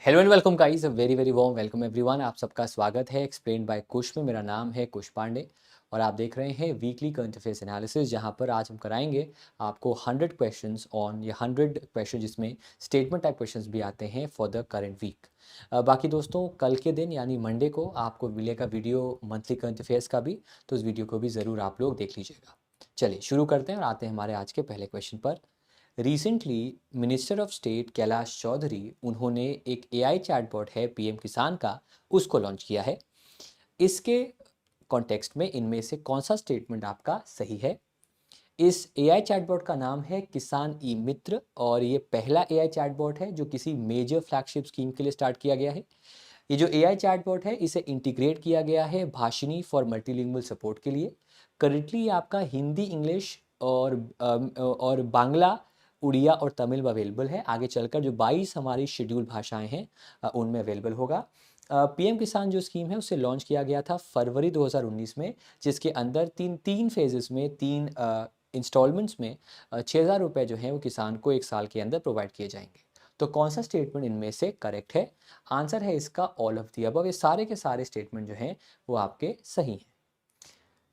Hello and welcome guys, very very warm welcome everyone. आप सबका स्वागत है एक्सप्लेन बाय कुश में। मेरा नाम है कुश पांडे और आप देख रहे हैं वीकली करंट अफेयर्स एनालिसिस, जहां पर आज हम कराएंगे आपको 100 क्वेश्चंस ऑन या 100 क्वेश्चन जिसमें स्टेटमेंट टाइप क्वेश्चंस भी आते हैं फॉर द करंट वीक। बाकी दोस्तों, कल के दिन यानी मंडे को आपको मिलेगा वीडियो मंथली करंट अफेयर्स का भी, तो उस वीडियो को भी ज़रूर आप लोग देख लीजिएगा। चलिए शुरू करते हैं और आते हैं हमारे आज के पहले क्वेश्चन पर। Recently minister of state Kailash Chaudhary, उन्होंने एक एआई चैटबॉट है पीएम किसान का, उसको लॉन्च किया है। इसके कॉन्टेक्स्ट में इनमें से कौन सा स्टेटमेंट आपका सही है? इस एआई चैटबॉट का नाम है किसान ई मित्र और ये पहला एआई चैटबॉट है जो किसी मेजर फ्लैगशिप स्कीम के लिए स्टार्ट किया गया है। ये जो एआई चैटबॉट है इसे इंटीग्रेट किया गया है भाषिनी फॉर मल्टीलिंगुअल सपोर्ट के लिए। करंटली ये आपका हिंदी, इंग्लिश और बांग्ला, उड़िया और तमिल में अवेलेबल है। आगे चलकर जो 22 हमारी शेड्यूल भाषाएं हैं उनमें अवेलेबल होगा। पीएम किसान जो स्कीम है उसे लॉन्च किया गया था फरवरी 2019 में, जिसके अंदर तीन तीन फेजेस में तीन इंस्टॉलमेंट्स में 6,000 रुपये जो हैं वो किसान को एक साल के अंदर प्रोवाइड किए जाएंगे। तो कौन सा स्टेटमेंट इनमें से करेक्ट है? आंसर है इसका ऑल ऑफ दी अबव। ये सारे के सारे स्टेटमेंट जो हैं वो आपके सही हैं।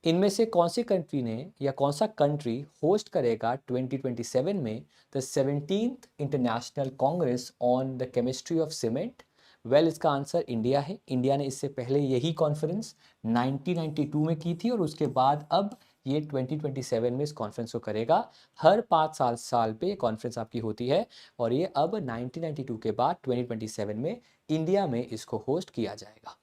इनमें से कौन सी कंट्री ने या कौन सा कंट्री होस्ट करेगा 2027 में the 17th international Congress on the chemistry of cement? Well, इसका आंसर इंडिया है। इंडिया ने इससे पहले यही कॉन्फ्रेंस 1992 में की थी और उसके बाद अब ये 2027 में इस कॉन्फ्रेंस को करेगा। हर 5 साल पे कॉन्फ्रेंस आपकी होती है और ये अब 1992 के बाद 2027 में इंडिया में इसको होस्ट किया जाएगा।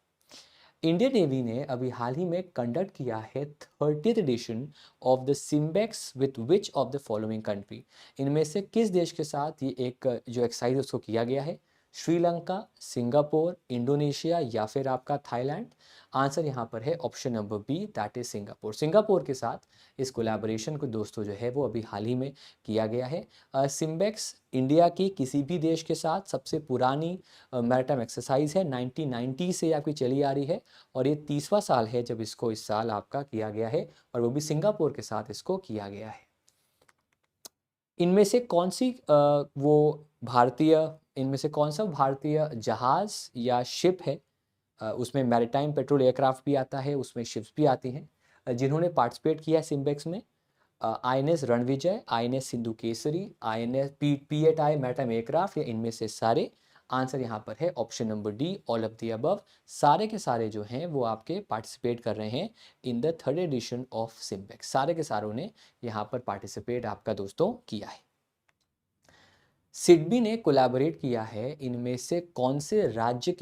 इंडियन नेवी ने अभी हाल ही में कंडक्ट किया है 30th edition of the SIMBEX with which of the following country? इनमें से किस देश के साथ ये एक जो एक्सरसाइज उसको किया गया है? श्रीलंका, सिंगापुर, इंडोनेशिया या फिर आपका थाईलैंड? आंसर यहाँ पर है option number B, that is Singapore. Singapore के साथ इस कोलैबोरेशन को दोस्तों जो है वो अभी हाल ही में किया गया है। सिम्बेक्स इंडिया की किसी भी देश के साथ सबसे पुरानी मैरिटाइम एक्सरसाइज है। 1990 से आपकी चली आ रही है और ये 30वां साल है जब इसको इस साल आपका किया गया है और वो भी सिंगापुर के साथ इसको किया गया है। इनमें से कौन सी वो भारतीय इनमें से कौन सा भारतीय जहाज या शिप है? उसमें मैरिटाइम पेट्रोल एयरक्राफ्ट भी आता है, उसमें शिप्स भी आती हैं, जिन्होंने पार्टिसिपेट किया है सिम्बेक्स में। INS Ranvijay, INS Sindhu Kesari, INS P eight I maritime aircraft, या इनमें से सारे? आंसर यहाँ पर है option number D, all of the above. सारे के सारे जो हैं वो आपके पार्टिसिपेट कर रहे हैं in the 3rd edition of SIMBEX. सारे के सारों ने यहाँ पर पार्टिसिपेट आपका दोस्तों किया है। सिडबी ने कोलैबोरेट किया है इनमें से कौन से राज्य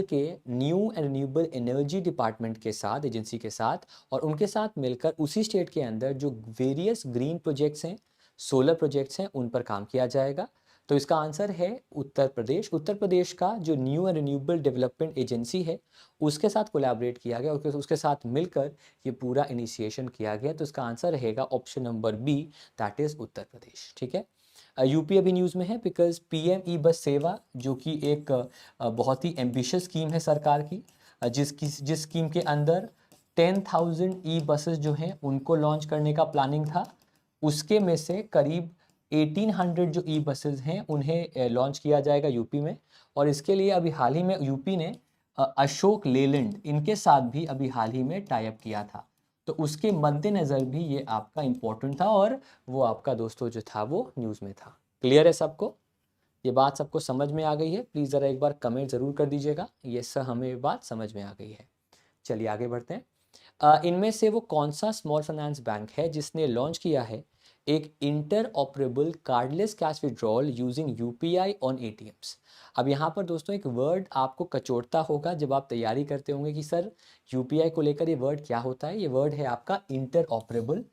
के new and renewable energy department के साथ, एजेंसी के साथ, और उनके साथ मिलकर उसी स्टेट के अंदर जो वेरियस ग्रीन प्रोजेक्ट्स हैं, सोलर प्रोजेक्ट्स हैं, उन पर काम किया जाएगा? तो इसका आंसर है उत्तर प्रदेश। उत्तर प्रदेश का जो new and renewable development agency है उसके साथ कोलैबोरेट किया गया, उसके साथ मिलकर ये पूरा इनिशिएशन किया गया। तो इसका आंसर रहेगा option number B, that is Uttar Pradesh. ठीक है। यूपी अभी न्यूज़ में है बिकॉज पीएम ई बस सेवा, जो कि एक बहुत ही एम्बिशियस स्कीम है सरकार की, जिस स्कीम के अंदर 10,000 ई बसेस जो हैं उनको लॉन्च करने का प्लानिंग था। उसके में से करीब 1800 जो ई बसेस हैं उन्हें लॉन्च किया जाएगा यूपी में। और इसके लिए अभी हाल ही में यूपी ने अशोक लेलैंड इनके साथ भी अभी हाल ही में टाई अप किया था। तो उसके मद्देनज़र भी ये आपका इम्पोर्टेंट था और वो आपका दोस्तों जो था वो न्यूज़ में था। क्लियर है सबको? ये बात सबको समझ में आ गई है? प्लीज़ ज़रा एक बार कमेंट ज़रूर कर दीजिएगा, ये सर हमें ये बात समझ में आ गई है। चलिए आगे बढ़ते हैं। इनमें से वो कौन सा स्मॉल फाइनेंस बैंक है जिसने लॉन्च किया है एक interoperable cardless cash withdrawal using UPI on ATMs? अब यहाँ पर दोस्तों एक वर्ड आपको कचोटता होगा जब आप तैयारी करते होंगे कि सर यूपीआई को लेकर ये वर्ड क्या होता है। ये वर्ड है आपका इंटर ऑपरेबल।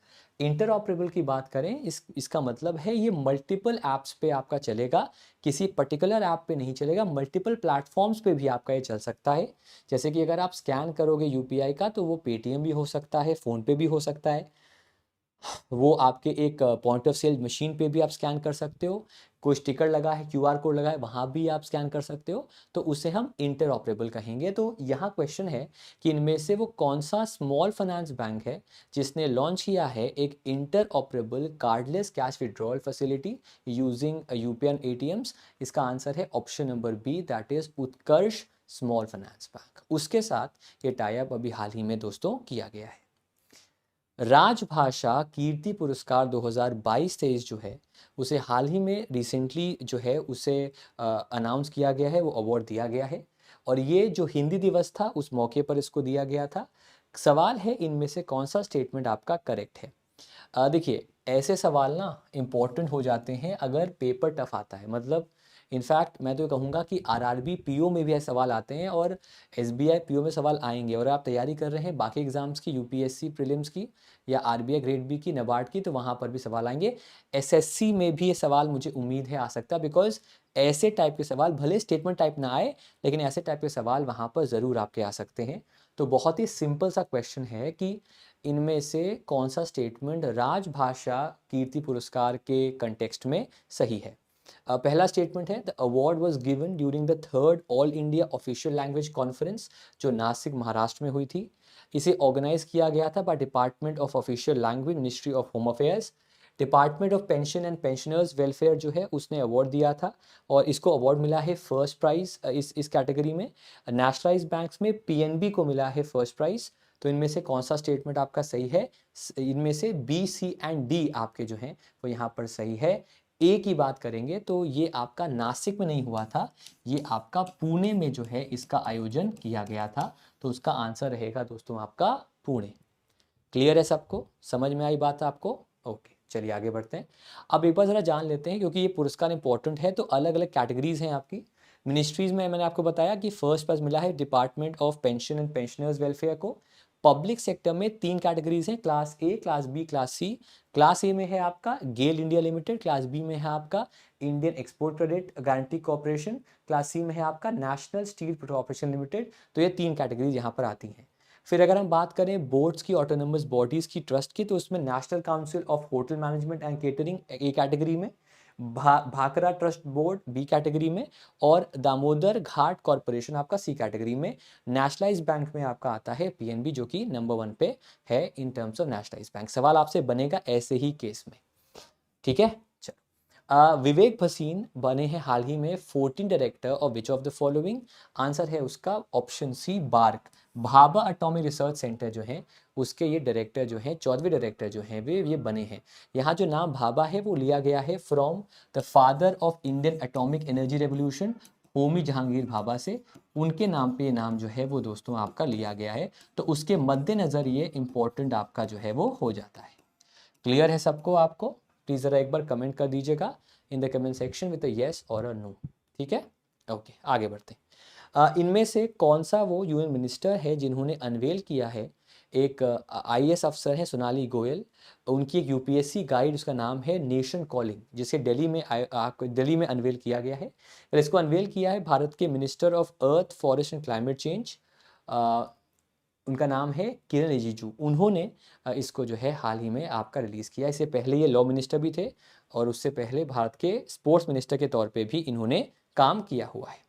इंटर ऑपरेबल की बात करें, इसका मतलब है ये मल्टीपल ऐप्स पे आपका चलेगा, किसी पर्टिकुलर ऐप पे नहीं चलेगा, मल्टीपल प्लेटफॉर्म्स पे भी आपका ये चल सकता है। जैसे कि अगर आप स्कैन करोगे यूपीआई का तो वो पेटीएम भी हो सकता है, फ़ोन पे भी हो सकता है, वो आपके एक पॉइंट ऑफ सेल मशीन पे भी आप स्कैन कर सकते हो, कोई स्टिकर लगा है, क्यूआर कोड लगा है, वहाँ भी आप स्कैन कर सकते हो, तो उसे हम इंटर ऑपरेबल कहेंगे। तो यहाँ क्वेश्चन है कि इनमें से वो कौन सा स्मॉल फाइनेंस बैंक है जिसने लॉन्च किया है एक interoperable cardless cash withdrawal facility using UPI ATMs. इसका आंसर है option number B, that is Utkarsh small finance bank. उसके साथ ये टाई अप अभी हाल ही में दोस्तों किया गया है। राजभाषा कीर्ति पुरस्कार 2022-23 जो है उसे हाल ही में रिसेंटली जो है उसे अनाउंस किया गया है, वो अवार्ड दिया गया है, और ये जो हिंदी दिवस था उस मौके पर इसको दिया गया था। सवाल है इनमें से कौन सा स्टेटमेंट आपका करेक्ट है। देखिए, ऐसे सवाल ना इम्पोर्टेंट हो जाते हैं अगर पेपर टफ आता है, मतलब इनफैक्ट मैं तो कहूँगा कि आरआरबी पीओ में भी ऐसे सवाल आते हैं और एसबीआई पीओ में सवाल आएंगे, और आप तैयारी कर रहे हैं बाकी एग्जाम्स की, यूपीएससी प्रीलिम्स की या आरबीआई ग्रेड बी की, नबार्ड की, तो वहाँ पर भी सवाल आएंगे। एसएससी में भी ये सवाल मुझे उम्मीद है आ सकता है, बिकॉज ऐसे टाइप के सवाल भले स्टेटमेंट टाइप ना आए लेकिन ऐसे टाइप के सवाल वहाँ पर ज़रूर आपके आ सकते हैं। तो बहुत ही सिंपल सा क्वेश्चन है कि इनमें से कौन सा स्टेटमेंट राजभाषा कीर्ति पुरस्कार के कंटेक्स्ट में सही है। पहला स्टेटमेंट है, the award was given during the third all India official language conference जो नासिक महाराष्ट्र में हुई थी। इसे ऑर्गेनाइज किया गया था by department of official language, ministry of home affairs. Department of pension and pensioners welfare जो है उसने अवार्ड दिया था, और इसको अवार्ड मिला है फर्स्ट प्राइज इस कैटेगरी में। नेशनलाइज बैंक्स में पीएनबी को मिला है फर्स्ट प्राइज। तो इनमें से कौन सा स्टेटमेंट आपका सही है? इनमें से बी, सी एंड डी आपके जो हैं वो यहाँ पर सही है। ए की बात करेंगे तो ये आपका नासिक में नहीं हुआ था, ये आपका पुणे में जो है इसका आयोजन किया गया था। तो उसका आंसर रहेगा दोस्तों आपका पुणे। क्लियर है सबको? समझ में आई बात आपको? ओके, चलिए आगे बढ़ते हैं। अब एक बार ज़रा जान लेते हैं, क्योंकि ये पुरस्कार इंपॉर्टेंट है, तो अलग अलग कैटेगरीज हैं आपकी। मिनिस्ट्रीज़ में मैंने आपको बताया कि फर्स्ट प्राइज मिला है department of pension and pensioners welfare को। पब्लिक सेक्टर में 3 कैटेगरीज हैं, class A, class B, class C. Class A में है आपका GAIL India limited, class B में है आपका Indian export credit guarantee corporation, class C में है आपका नेशनल स्टील कॉर्पोरेशन लिमिटेड। तो ये 3 कैटेगरीज यहाँ पर आती हैं। फिर अगर हम बात करें बोर्ड्स की, ऑटोनोमस बॉडीज़ की, ट्रस्ट की, तो उसमें national council of hotel management and catering A category में, Bhakra trust board B category में, और दामोदर घाट कॉरपोरेशन आपका सी कैटेगरी में। नेशनलाइज बैंक में आपका आता है पीएनबी, जो कि नंबर 1 पे है in terms of nationalise bank. सवाल आपसे बनेगा ऐसे ही केस में, ठीक है। विवेक भसीन बने हैं हाल ही में 14 director of which of the following? Answer है उसका option C, BARC. Bhabha atomic research centre जो है उसके ये डायरेक्टर जो हैं, 14वें डायरेक्टर जो हैं वे ये बने हैं। यहाँ जो नाम भाभा है वो लिया गया है from the father of Indian atomic energy revolution, Homi Jahangir Bhabha से। उनके नाम पे ये नाम जो है वो दोस्तों आपका लिया गया है, तो उसके मद्देनज़र ये इंपॉर्टेंट आपका जो है वो हो जाता है। क्लियर है सबको? आपको प्लीज़ ज़रा एक बार कमेंट कर दीजिएगा in the comment section with yes और अ नो, ठीक है। ओके, आगे बढ़ते हैं। इनमें से कौन सा वो यूएन मिनिस्टर है जिन्होंने अनवेल किया है, एक आईएएस अफसर है सोनाली गोयल, उनकी एक यूपीएससी गाइड, उसका नाम है नेशन कॉलिंग, जिसे दिल्ली में अनवेल किया गया है। फिर इसको अनवेल किया है भारत के minister of earth forest and climate change, उनका नाम है किरण रिजिजू। उन्होंने इसको जो है हाल ही में आपका रिलीज़ किया। इससे पहले ये लॉ मिनिस्टर भी थे, और उससे पहले भारत के स्पोर्ट्स मिनिस्टर के तौर पे भी इन्होंने काम किया हुआ है।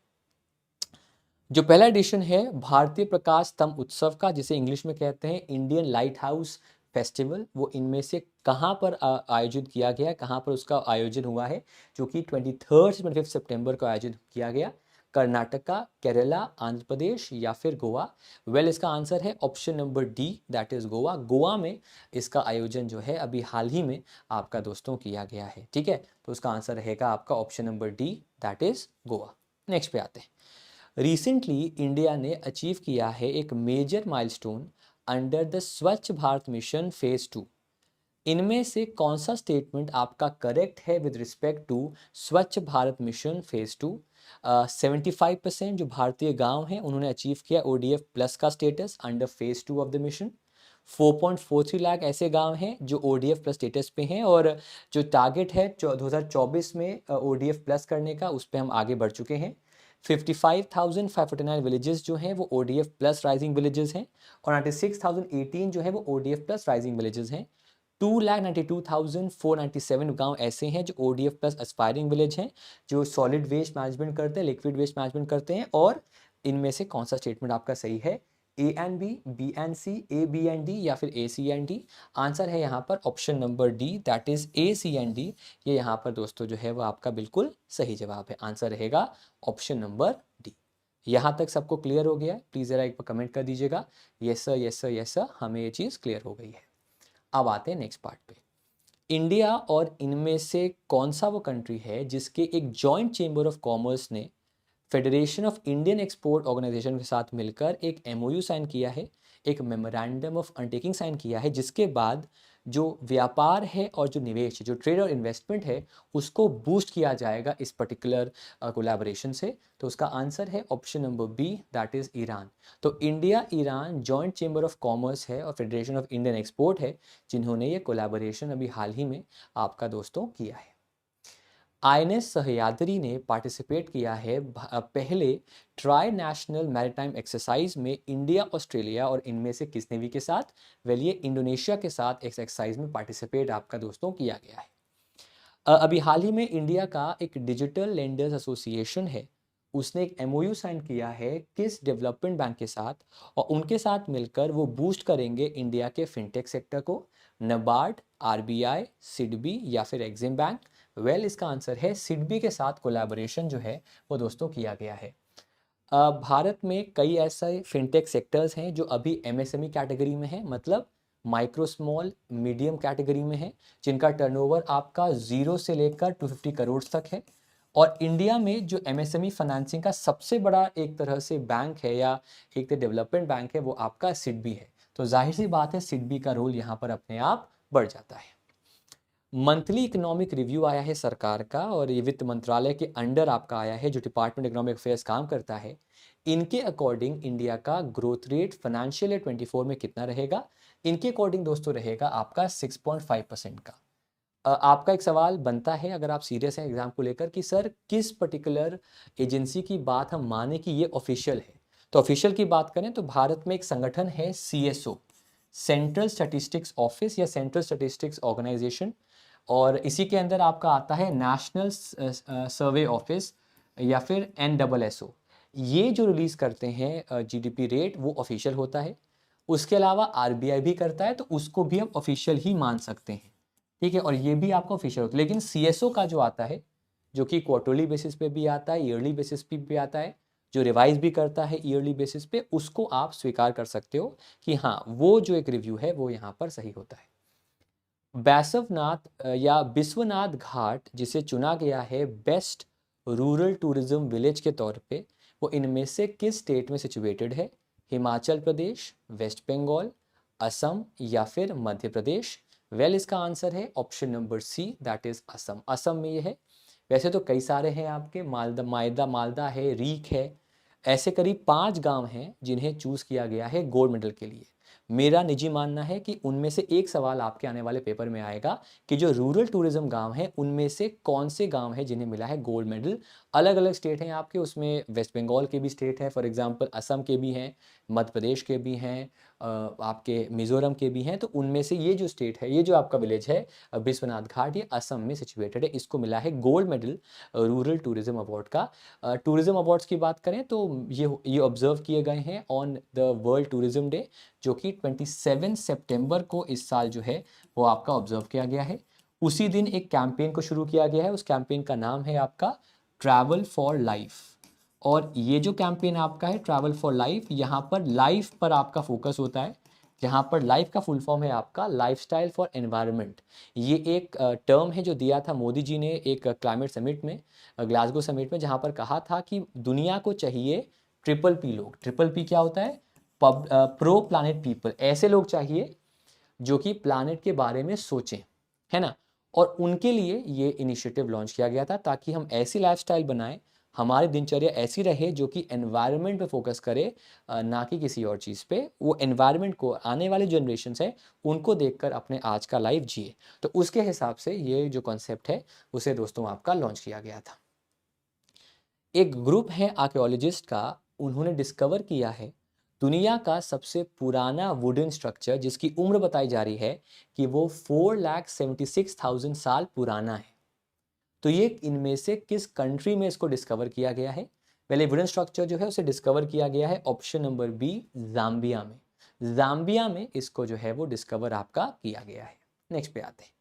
जो पहला एडिशन है भारतीय प्रकाश स्तंभ उत्सव का, जिसे इंग्लिश में कहते हैं इंडियन लाइट हाउस फेस्टिवल, वो इनमें से कहाँ पर आयोजित किया गया है, कहाँ पर उसका आयोजन हुआ है? जो कि 23 से 25 सितंबर को आयोजित किया गया। कर्नाटका, केरला, आंध्र प्रदेश या फिर गोवा? वेल, इसका आंसर है option number D, that is Goa. Goa में इसका आयोजन जो है अभी हाल ही में आपका दोस्तों किया गया है, ठीक है। तो उसका आंसर रहेगा आपका option number D, that is Goa. Next पे आते हैं। रिसेंटली इंडिया ने अचीव किया है एक मेजर माइलस्टोन अंडर द स्वच्छ भारत मिशन फेज 2। इनमें से कौन सा स्टेटमेंट आपका करेक्ट है विद रिस्पेक्ट टू स्वच्छ भारत मिशन फेज 2? 75% जो भारतीय गांव हैं उन्होंने अचीव किया ओडीएफ प्लस का status under phase 2 of the mission. 4.43 lakh ऐसे गांव हैं जो ओडीएफ प्लस स्टेटस पे हैं, और जो टारगेट है 2024 में ओडीएफ प्लस करने का, उस पर हम आगे बढ़ चुके हैं। 55,549 विलेजेस जो हैं वो ओडीएफ प्लस राइजिंग विलेजेस हैं, और 96,018 जो है वो ओडीएफ प्लस राइजिंग विलेजेस हैं। 2,92,497 गांव ऐसे हैं जो ODF प्लस एस्पायरिंग विलेज हैं, जो सॉलिड वेस्ट मैनेजमेंट करते हैं, लिक्विड वेस्ट मैनेजमेंट करते हैं। और इनमें से कौन सा स्टेटमेंट आपका सही है? A and B, B and C, A B and D या फिर A C and D? Answer है यहाँ पर option number D, that is A C and D। ये यहाँ पर दोस्तों जो है वो आपका बिल्कुल सही जवाब है। आंसर रहेगा ऑप्शन नंबर D। यहाँ तक सबको क्लियर हो गया है? प्लीज़ ज़रा एक बार कमेंट कर दीजिएगा, yes sir, yes sir, yes sir, हमें ये चीज़ क्लियर हो गई है। अब आते हैं नेक्स्ट पार्ट पे। इंडिया और इनमें से कौन सा वो कंट्री है जिसके एक जॉइंट चेंबर ऑफ कॉमर्स ने federation of Indian export organisation के साथ मिलकर एक MOU साइन किया है, एक मेमोरेंडम ऑफ अंडरटेकिंग साइन किया है, जिसके बाद जो व्यापार है और जो निवेश है, जो ट्रेड और इन्वेस्टमेंट है, उसको बूस्ट किया जाएगा इस पर्टिकुलर कोलैबोरेशन से। तो उसका आंसर है option number B, that is Iran. तो India Iran joint chamber of commerce है और फेडरेशन ऑफ इंडियन एक्सपोर्ट है, जिन्होंने ये कोलैबोरेशन अभी हाल ही में आपका दोस्तों किया है। INS सह्याद्री ने पार्टिसिपेट किया है पहले ट्राई नेशनल मैरीटाइम एक्सरसाइज में इंडिया, ऑस्ट्रेलिया और इनमें से किस नेवी के साथ? वेल, ये इंडोनेशिया के साथ इस एक्सरसाइज में पार्टिसिपेट आपका दोस्तों किया गया है। अभी हाल ही में इंडिया का एक डिजिटल लेंडर्स एसोसिएशन है, उसने एक MOU साइन किया है किस डेवलपमेंट बैंक के साथ, और उनके साथ मिलकर वो बूस्ट करेंगे इंडिया के फिनटेक सेक्टर को। नबार्ड, RBI, सिडबी या फिर एक्सिम बैंक? वेल, इसका आंसर है सिडबी के साथ कोलैबोरेशन जो है वो दोस्तों किया गया है। भारत में कई ऐसे फिनटेक सेक्टर्स हैं जो अभी MSME कैटेगरी में है, मतलब माइक्रो स्मॉल मीडियम कैटेगरी में है, जिनका टर्नओवर आपका 0 से लेकर 250 करोड़ तक है। और इंडिया में जो MSME फाइनेंसिंग का सबसे बड़ा एक तरह से बैंक है या एक तरह डेवलपमेंट बैंक है, वो आपका सिडबी है। तो जाहिर सी बात है सिडबी का रोल यहाँ पर अपने आप बढ़ जाता है। मंथली इकोनॉमिक रिव्यू आया है सरकार का, और ये वित्त मंत्रालय के अंडर आपका आया है, जो डिपार्टमेंट इकोनॉमिक अफेयर्स काम करता है। इनके अकॉर्डिंग इंडिया का ग्रोथ रेट फाइनेंशियल ईयर 24 में कितना रहेगा? इनके अकॉर्डिंग दोस्तों रहेगा आपका 6.5% का। आपका एक सवाल बनता है, अगर आप सीरियस हैं एग्जाम को लेकर, कि सर किस पर्टिकुलर एजेंसी की बात हम माने कि ये ऑफिशियल है? तो ऑफिशियल की बात करें तो भारत में एक संगठन है CSO, सेंट्रल स्टैटिस्टिक्स ऑफिस या सेंट्रल स्टैटिस्टिक्स ऑर्गेनाइजेशन, और इसी के अंदर आपका आता है नेशनल सर्वे ऑफिस या फिर NSSO। ये जो रिलीज़ करते हैं GDP रेट, वो ऑफिशियल होता है। उसके अलावा RBI भी करता है, तो उसको भी हम ऑफिशियल ही मान सकते हैं, ठीक है, और ये भी आपका ऑफिशियल होता है। लेकिन CSO का जो आता है, जो कि क्वार्टरली बेसिस पे भी आता है, ईयरली बेसिस पे भी आता है, जो रिवाइज भी करता है ईयरली बेसिस पे, उसको आप स्वीकार कर सकते हो कि हाँ, वो जो एक रिव्यू है वो यहाँ पर सही होता है। बैसवनाथ या बिस्वनाथ घाट, जिसे चुना गया है बेस्ट रूरल टूरिज्म विलेज के तौर पे, वो इनमें से किस स्टेट में सिचुएटेड है? हिमाचल प्रदेश, वेस्ट बंगाल, असम या फिर मध्य प्रदेश? वेल, इसका आंसर है option number C, that is Assam. Assam में ये है। वैसे तो कई सारे हैं आपके, मालदा है, रीक है, ऐसे करीब 5 गांव हैं जिन्हें चूज किया गया है गोल्ड मेडल के लिए। मेरा निजी मानना है कि उनमें से एक सवाल आपके आने वाले पेपर में आएगा कि जो रूरल टूरिज्म गांव हैं उनमें से कौन से गांव हैं जिन्हें मिला है गोल्ड मेडल। अलग अलग स्टेट हैं आपके, उसमें वेस्ट बंगाल के भी स्टेट है, फॉर एग्जांपल असम के भी हैं, मध्य प्रदेश के भी हैं, आपके मिजोरम के भी हैं। तो उनमें से ये जो स्टेट है, ये जो आपका विलेज है विश्वनाथ घाट, ये असम में सिचुएटेड है, इसको मिला है gold medal rural tourism award का। टूरिज्म अवार्ड्स की बात करें तो ये ऑब्जर्व किए गए हैं on the world tourism day, जो कि 27 सितंबर को इस साल जो है वो आपका ऑब्जर्व किया गया है। उसी दिन एक कैंपेन को शुरू किया गया है, उस कैंपेन का नाम है आपका ट्रैवल फॉर लाइफ। और ये जो कैंपेन आपका है ट्रैवल फॉर लाइफ, यहाँ पर लाइफ पर आपका फोकस होता है, जहाँ पर लाइफ का फुल फॉर्म है आपका लाइफस्टाइल फॉर एनवायरनमेंट। ये एक टर्म है जो दिया था मोदी जी ने एक क्लाइमेट समिट में, ग्लासगो समिट में, जहाँ पर कहा था कि दुनिया को चाहिए ट्रिपल P लोग। ट्रिपल P क्या होता है? प्रो प्लानेट पीपल, ऐसे लोग चाहिए जो कि प्लानेट के बारे में सोचें, है ना। और उनके लिए ये इनिशिएटिव लॉन्च किया गया था, ताकि हम ऐसी लाइफस्टाइल बनाएं, हमारी दिनचर्या ऐसी रहे जो कि एनवायरनमेंट पे फोकस करे, ना कि किसी और चीज़ पे। वो एनवायरनमेंट को, आने वाले जनरेशन है उनको देखकर अपने आज का लाइफ जिए। तो उसके हिसाब से ये जो कॉन्सेप्ट है उसे दोस्तों आपका लॉन्च किया गया था। एक ग्रुप है आर्कियोलॉजिस्ट का, उन्होंने डिस्कवर किया है दुनिया का सबसे पुराना वुडन स्ट्रक्चर जिसकी उम्र बताई जा रही है कि वो 4,76,000 साल पुराना है। तो ये इनमें से किस कंट्री में इसको डिस्कवर किया गया है? पहले वुडन स्ट्रक्चर जो है उसे डिस्कवर किया गया है ऑप्शन नंबर बी, जाम्बिया में। जाम्बिया में इसको जो है वो डिस्कवर आपका किया गया है। नेक्स्ट पे आते हैं।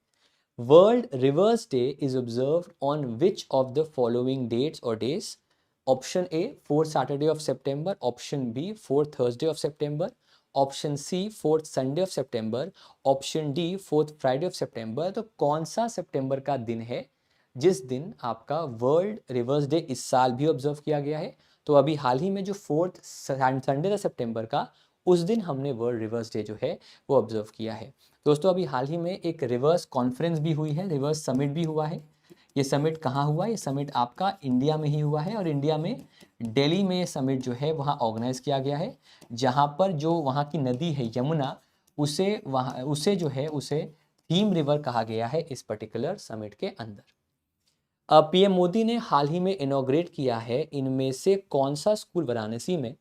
World rivers day is observed on which of the following dates और days? Option A 4th Saturday of सितंबर, option B 4th Thursday of सितंबर, option C 4th Sunday of सितंबर, option D 4th Friday of सितंबर। तो कौन सा सितंबर का दिन है जिस दिन आपका वर्ल्ड रिवर्स डे इस साल भी ऑब्जर्व किया गया है? तो अभी हाल ही में जो 4th संडे था सितंबर का, उस दिन हमने वर्ल्ड रिवर्स डे जो है वो ऑब्जर्व किया है। दोस्तों अभी हाल ही में एक रिवर्स कॉन्फ्रेंस भी हुई है, रिवर्स समिट भी हुआ है। ये समिट कहाँ हुआ? ये समिट आपका इंडिया में ही हुआ है और इंडिया में दिल्ली में ये समिट जो है वहाँ ऑर्गेनाइज किया गया है, जहाँ पर जो वहाँ की नदी है यमुना, उसे जो है उसे थीम रिवर कहा गया है इस पर्टिकुलर समिट के अंदर। पीएम मोदी ने हाल ही में इनॉग्रेट किया है इनमें से कौन सा स्कूल वाराणसी में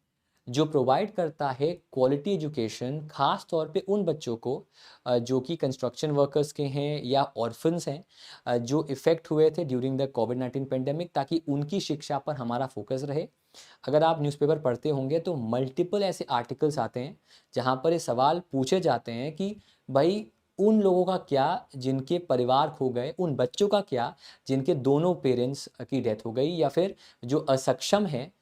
जो प्रोवाइड करता है क्वालिटी एजुकेशन, खास तौर पे उन बच्चों को जो कि कंस्ट्रक्शन वर्कर्स के हैं या ऑर्फन्स हैं, जो इफ़ेक्ट हुए थे ड्यूरिंग द कोविड-19 पेंडेमिक, ताकि उनकी शिक्षा पर हमारा फोकस रहे। अगर आप न्यूज़पेपर पढ़ते होंगे तो मल्टीपल ऐसे आर्टिकल्स आते हैं जहाँ पर ये सवाल पूछे जाते हैं कि भाई उन लोगों का क्या जिनके परिवार खो गए, उन बच्चों का क्या जिनके दोनों पेरेंट्स की डेथ हो गई, या फिर जो असक्षम हैं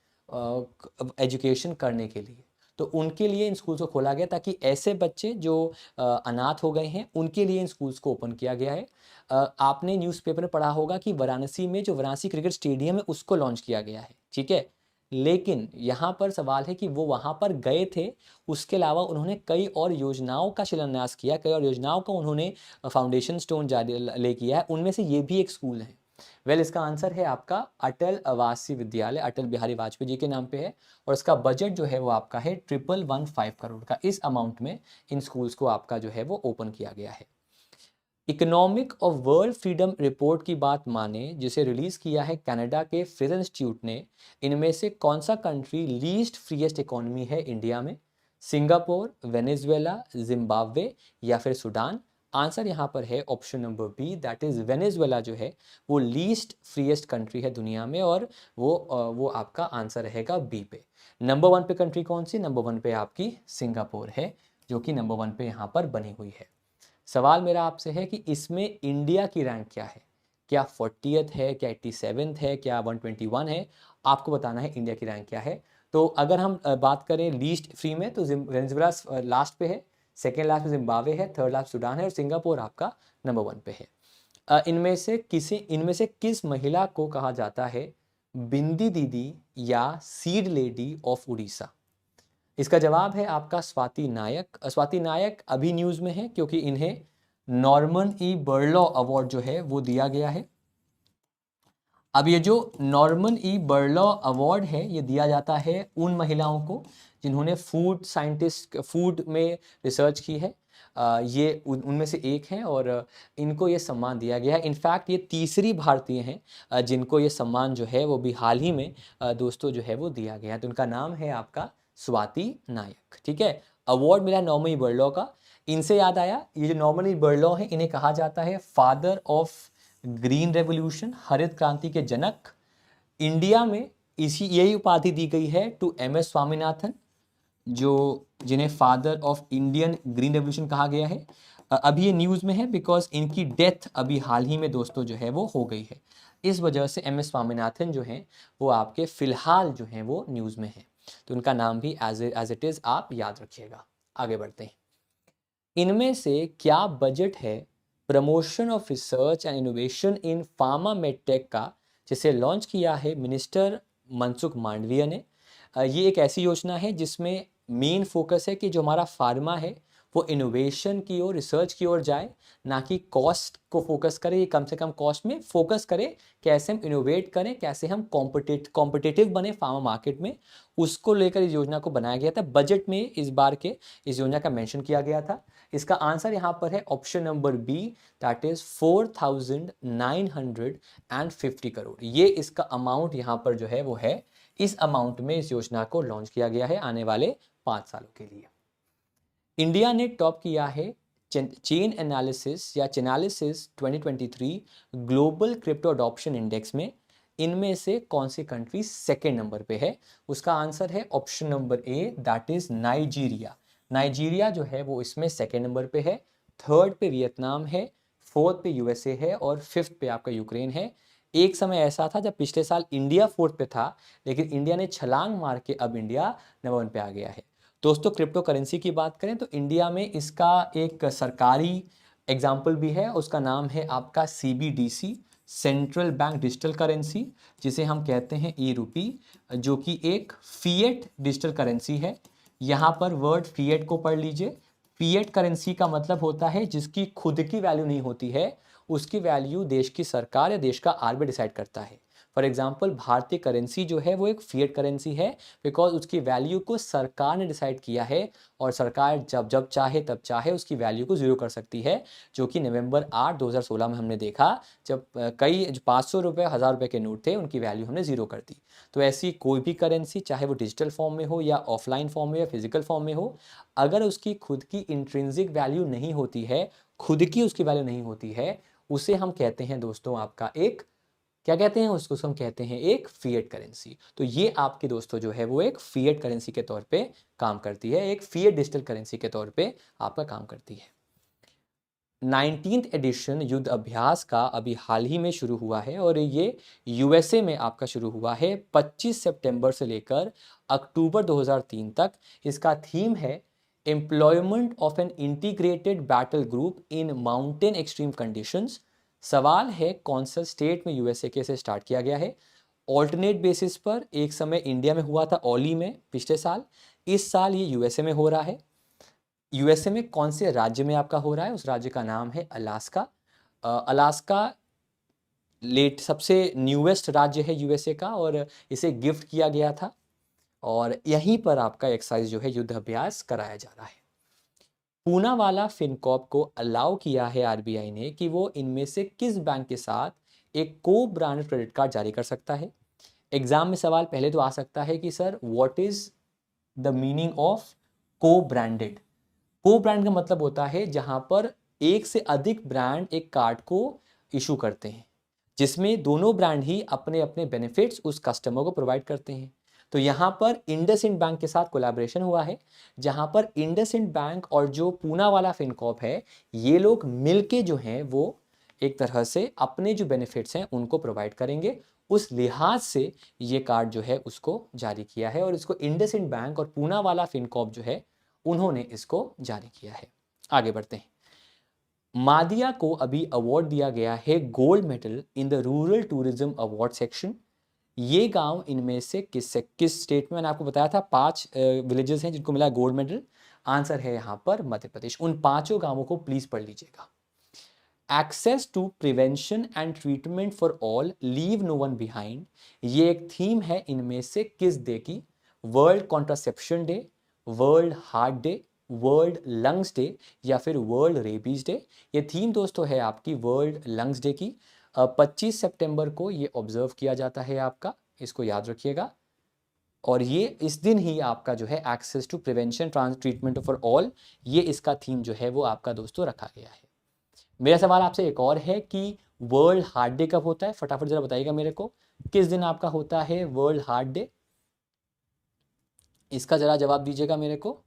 एजुकेशन करने के लिए। तो उनके लिए इन स्कूल्स को खोला गया ताकि ऐसे बच्चे जो अनाथ हो गए हैं उनके लिए इन स्कूल्स को ओपन किया गया है। आपने न्यूज़पेपर में पढ़ा होगा कि वाराणसी में जो वाराणसी क्रिकेट स्टेडियम है उसको लॉन्च किया गया है, ठीक है। लेकिन यहाँ पर सवाल है कि वो वहाँ पर गए थे, उसके अलावा उन्होंने कई और योजनाओं का शिलान्यास किया, कई और योजनाओं का उन्होंने फाउंडेशन स्टोन जारी ले किया है, उनमें से ये भी एक स्कूल है। इसका आंसर है आपका अटल आवासीय विद्यालय, अटल बिहारी वाजपेयी जी के नाम पे है, और इसका बजट जो है वो आपका है 1115 करोड़ का। इस अमाउंट में इन स्कूल्स को आपका जो है वो ओपन किया गया है। Economic of world freedom report की बात माने, जिसे रिलीज किया है कनाडा के फ्रेजर इंस्टीट्यूट ने, इनमें से कौन सा कंट्री लीस्ट फ्रीएस्ट इकोनॉमी है इंडिया में? सिंगापुर, वेनेजुएला, जिम्बाब्वे या फिर सूडान? आंसर यहाँ पर है option number B, that is Venezuela जो है वो लीस्ट फ्रीएस्ट कंट्री है दुनिया में, और वो आपका आंसर रहेगा बी पे। नंबर 1 पे कंट्री कौन सी? नंबर 1 पे आपकी सिंगापुर है, जो कि नंबर 1 पे यहाँ पर बनी हुई है। सवाल मेरा आपसे है कि इसमें इंडिया की रैंक क्या है? क्या 40th है, क्या 87th है, क्या 121 है? आपको बताना है इंडिया की रैंक क्या है। तो अगर हम बात करें लीस्ट फ्री में, तो वेनेजुएला लास्ट पे है, सेकेंड लास्ट में जिम्बाब्वे है, थर्ड लास्ट सूडान है, और सिंगापुर आपका नंबर 1 पे है। इनमें से किस महिला को कहा जाता है बिंदी दीदी या सीड लेडी ऑफ उड़ीसा? इसका जवाब है आपका स्वाति नायक। स्वाति नायक अभी न्यूज़ में है क्योंकि इन्हें नॉर्मन ई बर्लॉ अवार्ड जो है वो दिया गया है। अब ये जो नॉर्मन ई बर्लॉ अवार्ड है ये दिया जाता है उन महिलाओं को जिन्होंने फूड में रिसर्च की है। ये उनमें से एक हैं और इनको ये सम्मान दिया गया है। इनफैक्ट ये तीसरी भारतीय हैं जिनको ये सम्मान जो है वो भी हाल ही में दोस्तों जो है वो दिया गया है। तो उनका नाम है आपका स्वाति नायक, ठीक है। अवार्ड मिला नॉर्मन ई बर्लॉ का। इनसे याद आया, ये जो नॉर्मन ई बर्लॉ है इन्हें कहा जाता है फादर ऑफ ग्रीन रेवोल्यूशन, हरित क्रांति के जनक। इंडिया में यही उपाधि दी गई है टू एम.एस. स्वामीनाथन, जिन्हें father of Indian green revolution कहा गया है। अभी ये न्यूज़ में है बिकॉज इनकी डेथ अभी हाल ही में दोस्तों जो है वो हो गई है। इस वजह से एम.एस. स्वामीनाथन जो हैं वो आपके फिलहाल जो हैं वो न्यूज़ में है। तो उनका नाम भी एज इट इज़ आप याद रखिएगा। आगे बढ़ते हैं। इनमें से क्या बजट है promotion of research and innovation in pharma medtech का, जिसे लॉन्च किया है मिनिस्टर मनसुख मांडविया ने? ये एक ऐसी योजना है जिसमें मेन फोकस है कि जो हमारा फार्मा है वो इनोवेशन की ओर, रिसर्च की ओर जाए, ना कि कॉस्ट को फोकस करे। ये कम से कम कॉस्ट में फोकस करे, कैसे हम इनोवेट करें, कैसे हम कॉम्पिटिटिव बने फार्मा मार्केट में, उसको लेकर इस योजना को बनाया गया था। बजट में इस बार के इस योजना का मेंशन किया गया था। इसका आंसर यहाँ पर है option number B, that is 4,950 crore. ये इसका अमाउंट यहाँ पर जो है वो है। इस अमाउंट में इस योजना को लॉन्च किया गया है आने वाले 5 सालों के लिए। इंडिया ने टॉप किया है चेन एनालिसिस या Chainalysis 2023 global crypto adoption index में। इनमें से कौन सी कंट्री सेकेंड नंबर पे है? उसका आंसर है option number A, that is Nigeria. Nigeria जो है वो इसमें सेकेंड नंबर पे है, थर्ड पे वियतनाम है, फोर्थ पे यूएसए है और फिफ्थ पे आपका यूक्रेन है। एक समय ऐसा था जब पिछले साल इंडिया फोर्थ पे था, लेकिन इंडिया ने छलांग मार के अब इंडिया नंबर 1 पे आ गया है। दोस्तों क्रिप्टो करेंसी की बात करें तो इंडिया में इसका एक सरकारी एग्जाम्पल भी है, उसका नाम है आपका CBDC, central bank digital currency, जिसे हम कहते हैं ई रूपी, जो कि एक फिएट डिजिटल करेंसी है। यहाँ पर वर्ड फिएट को पढ़ लीजिए। फिएट करेंसी का मतलब होता है जिसकी खुद की वैल्यू नहीं होती है, उसकी वैल्यू देश की सरकार या देश का RBI डिसाइड करता है। फॉर एग्जाम्पल भारतीय करेंसी जो है वो एक फिएट करेंसी है, बिकॉज उसकी वैल्यू को सरकार ने डिसाइड किया है और सरकार जब जब चाहे तब चाहे उसकी वैल्यू को जीरो कर सकती है, जो कि नवंबर 8 2016 में हमने देखा, जब कई 500 रुपये 1000 रुपये के नोट थे उनकी वैल्यू हमने जीरो कर दी। तो ऐसी कोई भी करेंसी, चाहे वो डिजिटल फॉर्म में हो या ऑफलाइन फॉर्म में या फिजिकल फॉर्म में हो, अगर उसकी खुद की इंट्रिंसिक वैल्यू नहीं होती है, खुद की उसकी वैल्यू नहीं होती है, उसे हम कहते हैं दोस्तों आपका एक, क्या कहते हैं उसको, हम कहते हैं एक फिएट करेंसी। तो ये आपके दोस्तों जो है वो एक फिएट करेंसी के तौर पे काम करती है, एक फिएट डिजिटल करेंसी के तौर पे आपका काम करती है। 19th एडिशन युद्ध अभ्यास का अभी हाल ही में शुरू हुआ है और ये यूएसए में आपका शुरू हुआ है 25 सितंबर से लेकर अक्टूबर 2003 तक। इसका थीम है employment of an integrated battle group in mountain extreme conditions. सवाल है कौन सा स्टेट में यूएसए के से स्टार्ट किया गया है। ऑल्टरनेट बेसिस पर एक समय इंडिया में हुआ था ओली में पिछले साल, इस साल ये यूएसए में हो रहा है। यूएसए में कौन से राज्य में आपका हो रहा है? उस राज्य का नाम है अलास्का। अलास्का लेट सबसे न्यूएस्ट राज्य है यूएसए का और इसे गिफ्ट किया गया था और यहीं पर आपका एक्सरसाइज जो है युद्ध अभ्यास कराया जा रहा है। पूनावाला फिनकॉर्प को अलाउ किया है आरबीआई ने कि वो इनमें से किस बैंक के साथ एक को ब्रांडेड क्रेडिट कार्ड जारी कर सकता है। एग्जाम में सवाल पहले तो आ सकता है कि sir what is the meaning of को ब्रांडेड। को ब्रांड का मतलब होता है जहां पर एक से अधिक ब्रांड एक कार्ड को इशू करते हैं, जिसमें दोनों ब्रांड ही अपने अपने बेनिफिट्स उस कस्टमर को प्रोवाइड करते हैं। तो यहाँ पर इंडसइंड बैंक के साथ कोलैबोरेशन हुआ है, जहां पर इंडसइंड बैंक और जो पूनावाला फिनकॉर्प है, ये लोग मिलके जो हैं वो एक तरह से अपने जो बेनिफिट्स हैं उनको प्रोवाइड करेंगे। उस लिहाज से ये कार्ड जो है उसको जारी किया है और इसको इंडसइंड बैंक और पूनावाला फिनकॉर्प जो है उन्होंने इसको जारी किया है। आगे बढ़ते हैं। मादिया को अभी अवार्ड दिया गया है gold medal in the rural tourism award section. ये गांव इनमें से किस स्टेट में? मैंने आपको बताया था 5 विलेजेस हैं जिनको मिला गोल्ड मेडल। आंसर है यहाँ पर मध्य प्रदेश। उन 5 गांवों को प्लीज पढ़ लीजिएगा। Access to prevention and treatment for all, leave no one behind, ये एक थीम है इनमें से किस डे की? World contraception day, world heart day, world lungs day या फिर वर्ल्ड रेबीज डे। ये थीम दोस्तों है आपकी वर्ल्ड लंग्स डे की। 25 सितंबर को ये ऑब्जर्व किया जाता है आपका, इसको याद रखिएगा। और ये इस दिन ही आपका जो है access to prevention treatment for all, ये इसका थीम जो है वो आपका दोस्तों रखा गया है। मेरा सवाल आपसे एक और है कि वर्ल्ड हार्ट डे कब होता है? फटाफट जरा बताइएगा मेरे को, किस दिन आपका होता है वर्ल्ड हार्ट डे? इसका जरा जवाब दीजिएगा मेरे को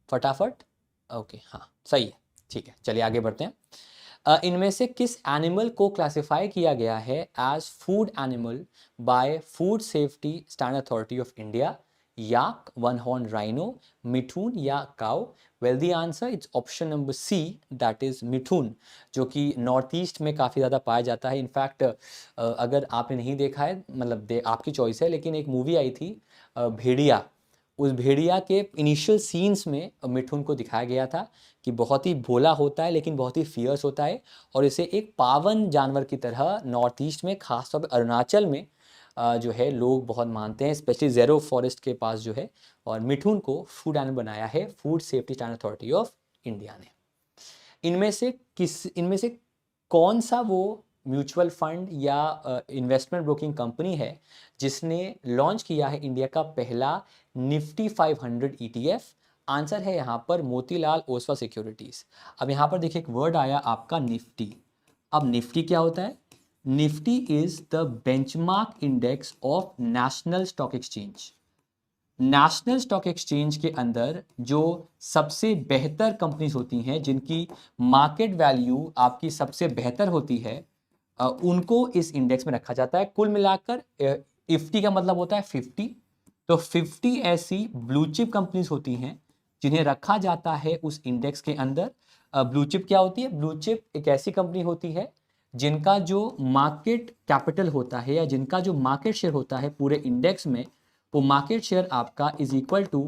फटाफट। ओके, हाँ सही है, ठीक है, चलिए आगे बढ़ते हैं। इनमें से किस एनिमल को क्लासिफाई किया गया है as food animal by food safety standard authority of India? Yak, one horn rhino, mithun या cow? Well the answer it's option number C, that is mithun, जो कि नॉर्थ ईस्ट में काफ़ी ज़्यादा पाया जाता है। इनफैक्ट अगर आपने नहीं देखा है, मतलब आपकी चॉइस है, लेकिन एक मूवी आई थी भेड़िया, उस भेड़िया के इनिशियल सीन्स में मिठुन को दिखाया गया था कि बहुत ही भोला होता है लेकिन बहुत ही फियर्स होता है और इसे एक पावन जानवर की तरह नॉर्थ ईस्ट में, खासतौर पर अरुणाचल में जो है लोग बहुत मानते हैं, स्पेशली ज़ेरो फॉरेस्ट के पास जो है। और मिठुन को फूड एनिमल बनाया है food safety standard authority of India ने। इनमें से कौन सा वो म्यूचुअल फंड या इन्वेस्टमेंट ब्रोकिंग कंपनी है जिसने लॉन्च किया है इंडिया का पहला निफ्टी 500 ETF? आंसर है यहाँ पर मोतीलाल ओसवाल सिक्योरिटीज। अब यहाँ पर देखिए एक वर्ड आया आपका निफ्टी। अब निफ्टी क्या होता है? Nifty is the benchmark index of national stock exchange. National stock exchange के अंदर जो सबसे बेहतर कंपनीज होती हैं, जिनकी मार्केट वैल्यू आपकी सबसे बेहतर होती है, उनको इस इंडेक्स में रखा जाता है। कुल मिलाकर इफ्टी का मतलब होता है 50। तो 50 ऐसी ब्लू चिप कंपनीज होती हैं जिन्हें रखा जाता है उस इंडेक्स के अंदर। ब्लू चिप क्या होती है? ब्लू चिप एक ऐसी कंपनी होती है जिनका जो मार्केट कैपिटल होता है या जिनका जो मार्केट शेयर होता है पूरे इंडेक्स में, वो मार्केट शेयर आपका is equal to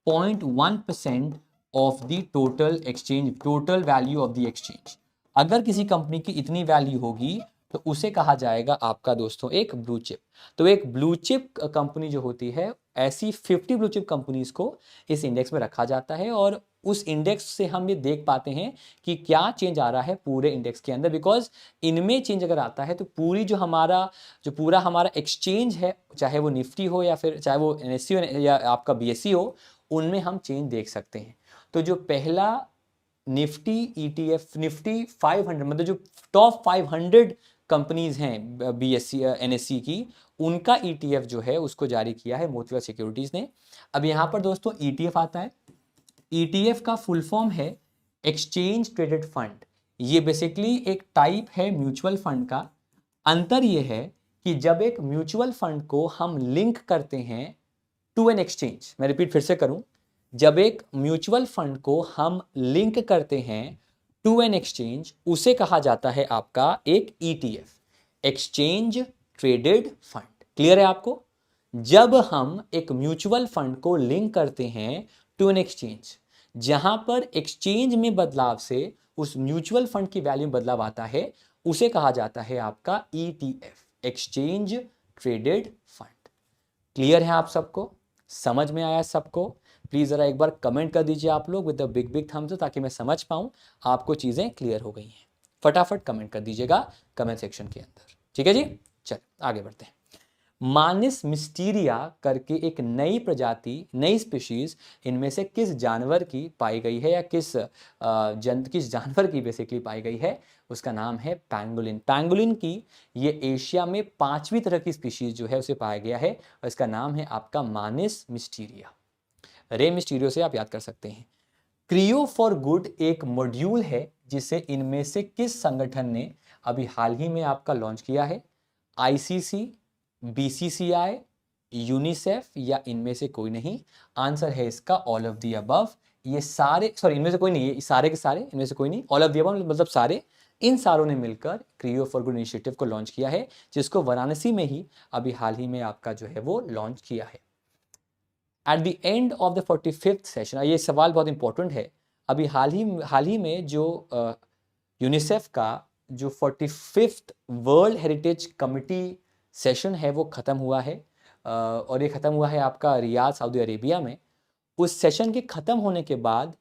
0.1% of the total exchange, total value of the exchange. अगर किसी कंपनी की इतनी वैल्यू होगी तो उसे कहा जाएगा आपका दोस्तों एक ब्लू चिप। तो एक ब्लू चिप कंपनी जो होती है, ऐसी 50 ब्लू चिप कंपनीज को इस इंडेक्स में रखा जाता है और उस इंडेक्स से हम ये देख पाते हैं कि क्या चेंज आ रहा है पूरे इंडेक्स के अंदर। बिकॉज इनमें चेंज अगर आता है तो पूरी जो पूरा हमारा एक्सचेंज है, चाहे वो निफ्टी हो या फिर चाहे वो NSE हो या आपका BSE हो, उनमें हम चेंज देख सकते हैं। तो जो पहला निफ्टी ETF, निफ्टी 500 मतलब जो टॉप 500 कंपनीज हैं BSE NSE की, उनका ETF जो है उसको जारी किया है मोतीलाल सिक्योरिटीज ने। अब यहाँ पर दोस्तों ETF आता है। ETF का फुल फॉर्म है एक्सचेंज ट्रेडेड फंड। ये बेसिकली एक टाइप है म्यूचुअल फंड का। अंतर ये है कि जब एक म्यूचुअल फंड को हम लिंक करते हैं टू एन एक्सचेंज, मैं रिपीट फिर से करूं, जब एक म्यूचुअल फंड को हम लिंक करते हैं टू एन एक्सचेंज, उसे कहा जाता है आपका एक ETF, exchange traded fund. Clear है आपको? जब हम एक म्यूचुअल फंड को लिंक करते हैं टू एन एक्सचेंज, जहां पर एक्सचेंज में बदलाव से उस म्यूचुअल फंड की वैल्यू में बदलाव आता है, उसे कहा जाता है आपका ETF, exchange traded fund. Clear है आप सबको? समझ में आया सबको? प्लीज जरा एक बार कमेंट कर दीजिए आप लोग with the big big thumbs up, ताकि मैं समझ पाऊं आपको चीजें क्लियर हो गई हैं। फटाफट कमेंट कर दीजिएगा कमेंट सेक्शन के अंदर। ठीक है जी, चल आगे बढ़ते हैं। मानिस मिस्टीरिया करके एक नई प्रजाति, नई स्पीशीज इनमें से किस जानवर की पाई गई है, या किस जानवर की बेसिकली पाई गई है? उसका नाम है पैंगोलिन। पैंगोलिन की ये एशिया में 5वीं तरह की स्पीशीज जो है उसे पाया गया है और इसका नाम है आपका मानिस मिस्टीरिया। रे मिस्टीरियो से आप याद कर सकते हैं। क्रियो फॉर गुड एक मॉड्यूल है जिसे इनमें से किस संगठन ने अभी हाल ही में आपका लॉन्च किया है? ICC, BCCI, यूनिसेफ या इनमें से कोई नहीं? आंसर है इसका ऑल ऑफ द अबव। ये सारे, सॉरी इनमें से कोई नहीं, ये सारे के सारे, इनमें से कोई नहीं, ऑल ऑफ द अबव मतलब सारे, इन सारों ने मिलकर क्रियो फॉर गुड इनिशिएटिव को लॉन्च किया है, जिसको वाराणसी में ही अभी हाल ही में आपका जो है वो लॉन्च किया है। At the end of the 45th session, ये सवाल बहुत इंपॉर्टेंट है, अभी हाल ही में जो यूनिसेफ का जो 45th world heritage committee session है वो ख़त्म हुआ है और ये ख़त्म हुआ है आपका रियाद, सऊदी अरेबिया में। उस सेशन के ख़त्म होने के बाद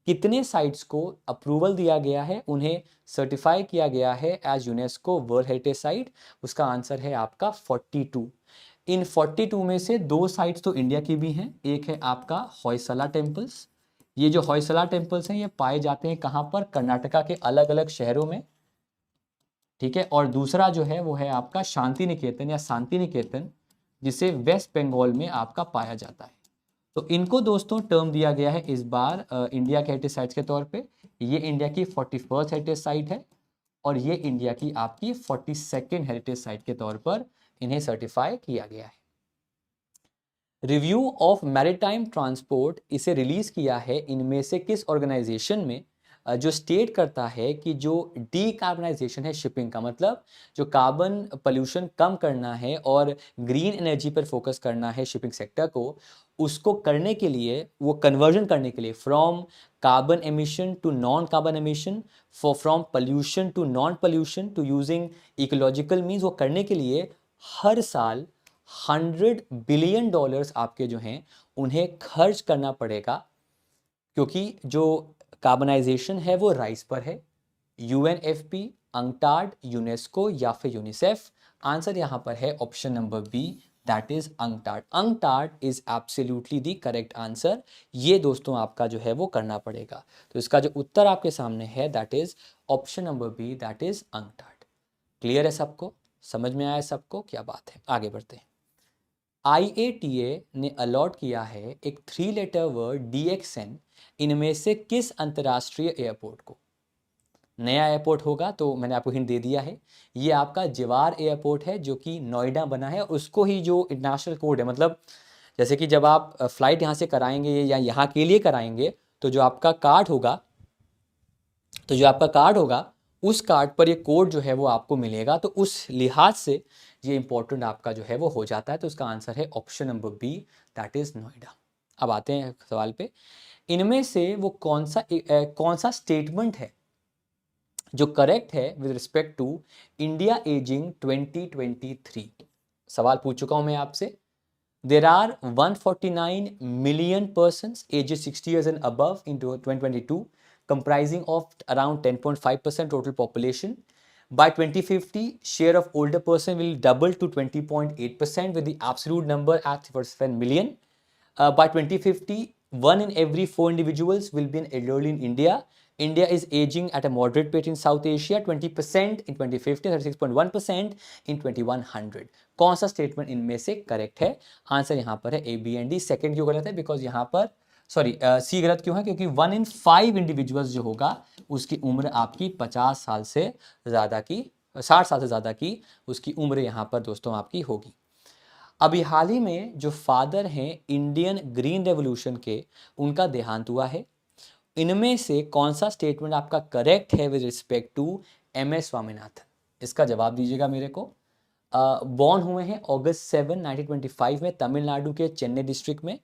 कितने साइट्स को अप्रूवल दिया गया है, उन्हें सर्टिफाई किया गया है as UNESCO world heritage site? उसका आंसर है आपका 42। इन 42 में से 2 साइट्स तो इंडिया की भी हैं। एक है आपका होयसला टेम्पल्स। ये जो होयसला टेम्पल्स हैं ये पाए जाते हैं कहाँ पर? कर्नाटका के अलग अलग शहरों में। ठीक है, और दूसरा जो है वो है आपका शांति निकेतन या शांति निकेतन, जिसे वेस्ट बंगाल में आपका पाया जाता है। तो इनको दोस्तों टर्म दिया गया है इस बार इंडिया के हेरिटेज साइट्स के तौर पे। ये इंडिया की 41st हेरिटेज साइट है और ये इंडिया की आपकी 42nd हेरिटेज साइट के तौर पर इन्हें सर्टिफाई किया गया है। रिव्यू ऑफ मैरीटाइम ट्रांसपोर्ट इसे रिलीज किया है इनमें से किस ऑर्गेनाइजेशन में, जो स्टेट करता है कि जो डीकार्बनाइजेशन है शिपिंग का, मतलब जो कार्बन पोल्यूशन कम करना है और ग्रीन एनर्जी पर फोकस करना है शिपिंग सेक्टर को, उसको करने के लिए, वो कन्वर्जन करने के लिए from carbon emission to non carbon emission, from pollution to non pollution to using ecological means, वो करने के लिए हर साल $100 बिलियन आपके जो हैं उन्हें खर्च करना पड़ेगा, क्योंकि जो कार्बनाइजेशन है वो राइज पर है। UNFP अंकटाड, यूनेस्को या फिर यूनिसेफ? आंसर यहाँ पर है option number B, that is UNCTAD. UNCTAD is absolutely the correct answer. ये दोस्तों आपका जो है वो करना पड़ेगा। तो इसका जो उत्तर आपके सामने है that is option number B, that is UNCTAD. Clear है सबको? समझ में आया सबको? क्या बात है, आगे बढ़ते हैं। IATA ने अलॉट किया है एक 3 लेटर वर्ड DXN इनमें से किस अंतर्राष्ट्रीय एयरपोर्ट को? नया एयरपोर्ट होगा तो मैंने आपको हिंट दे दिया है, ये आपका जवार एयरपोर्ट है जो कि नोएडा बना है। उसको ही जो इंटरनेशनल कोड है, मतलब जैसे कि जब आप फ्लाइट यहाँ से कराएंगे या यहाँ के लिए कराएंगे तो जो आपका कार्ड होगा, उस कार्ड पर ये कोड जो है वो आपको मिलेगा। तो उस लिहाज से ये इंपॉर्टेंट आपका जो है वो हो जाता है। तो उसका आंसर है option number B, that is Noida. अब आते हैं सवाल पे। इनमें से वो कौन सा स्टेटमेंट है जो करेक्ट है with respect to India ageing 2023? सवाल पूछ चुका हूं मैं आपसे। There are 149 million persons ages 60 years and above in 2022, comprising of around 10.5% total population. By 2050, share of older person will double to 20.8% with the absolute number at 47 million. By 2050, 1 in every 4 individuals will be an elderly in India. India is aging at a moderate pace in South Asia, 20% in 2050, 36.1% in 2100. कौन सा statement इनमें से correct है? Answer यहाँ पर है ए, B and D. Second क्यों गलत है? बिकॉज यहाँ पर सी गलत क्यों है? क्योंकि 1 in 5 इंडिविजुअल्स जो होगा उसकी उम्र आपकी 50 साल से ज़्यादा की, 60 साल से ज़्यादा की उसकी उम्र यहाँ पर दोस्तों आपकी होगी। अभी हाल ही में जो फादर हैं इंडियन ग्रीन रेवोल्यूशन के, उनका देहांत हुआ है। इनमें से कौन सा स्टेटमेंट आपका करेक्ट है with respect to MS Swaminathan? इसका जवाब दीजिएगा मेरे को। बॉर्न हुए हैं August 7, 1925 में तमिलनाडु के चेन्नई डिस्ट्रिक्ट में।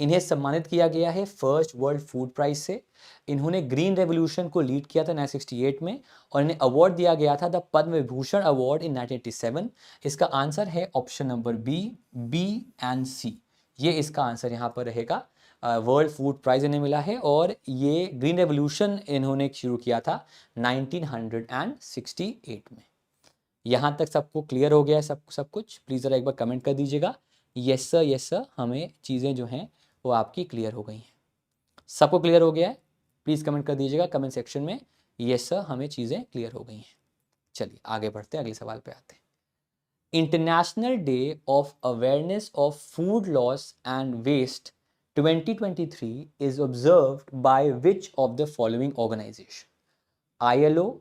इन्हें सम्मानित किया गया है फर्स्ट वर्ल्ड फूड प्राइज से। इन्होंने ग्रीन रेवोल्यूशन को लीड किया था 1968 में और इन्हें अवार्ड दिया गया था the Padma Vibhushan award in 1987। इसका आंसर है ऑप्शन नंबर बी एंड सी। ये इसका आंसर यहाँ पर रहेगा। वर्ल्ड फूड प्राइज इन्हें मिला है और ये ग्रीन रेवोल्यूशन इन्होंने शुरू किया था 1968 में। यहाँ तक सबको क्लियर हो गया है सब कुछ? प्लीज़ ज़रा एक बार कमेंट कर दीजिएगा यस सर, हमें चीज़ें जो हैं वो आपकी क्लियर हो गई हैं। सबको क्लियर हो गया है? प्लीज़ कमेंट कर दीजिएगा कमेंट सेक्शन में यस सर, हमें चीज़ें क्लियर हो गई हैं। चलिए आगे बढ़ते हैं, अगले सवाल पे आते हैं। International day of awareness of food loss and waste 2023 is observed by which of the following organization? ILO,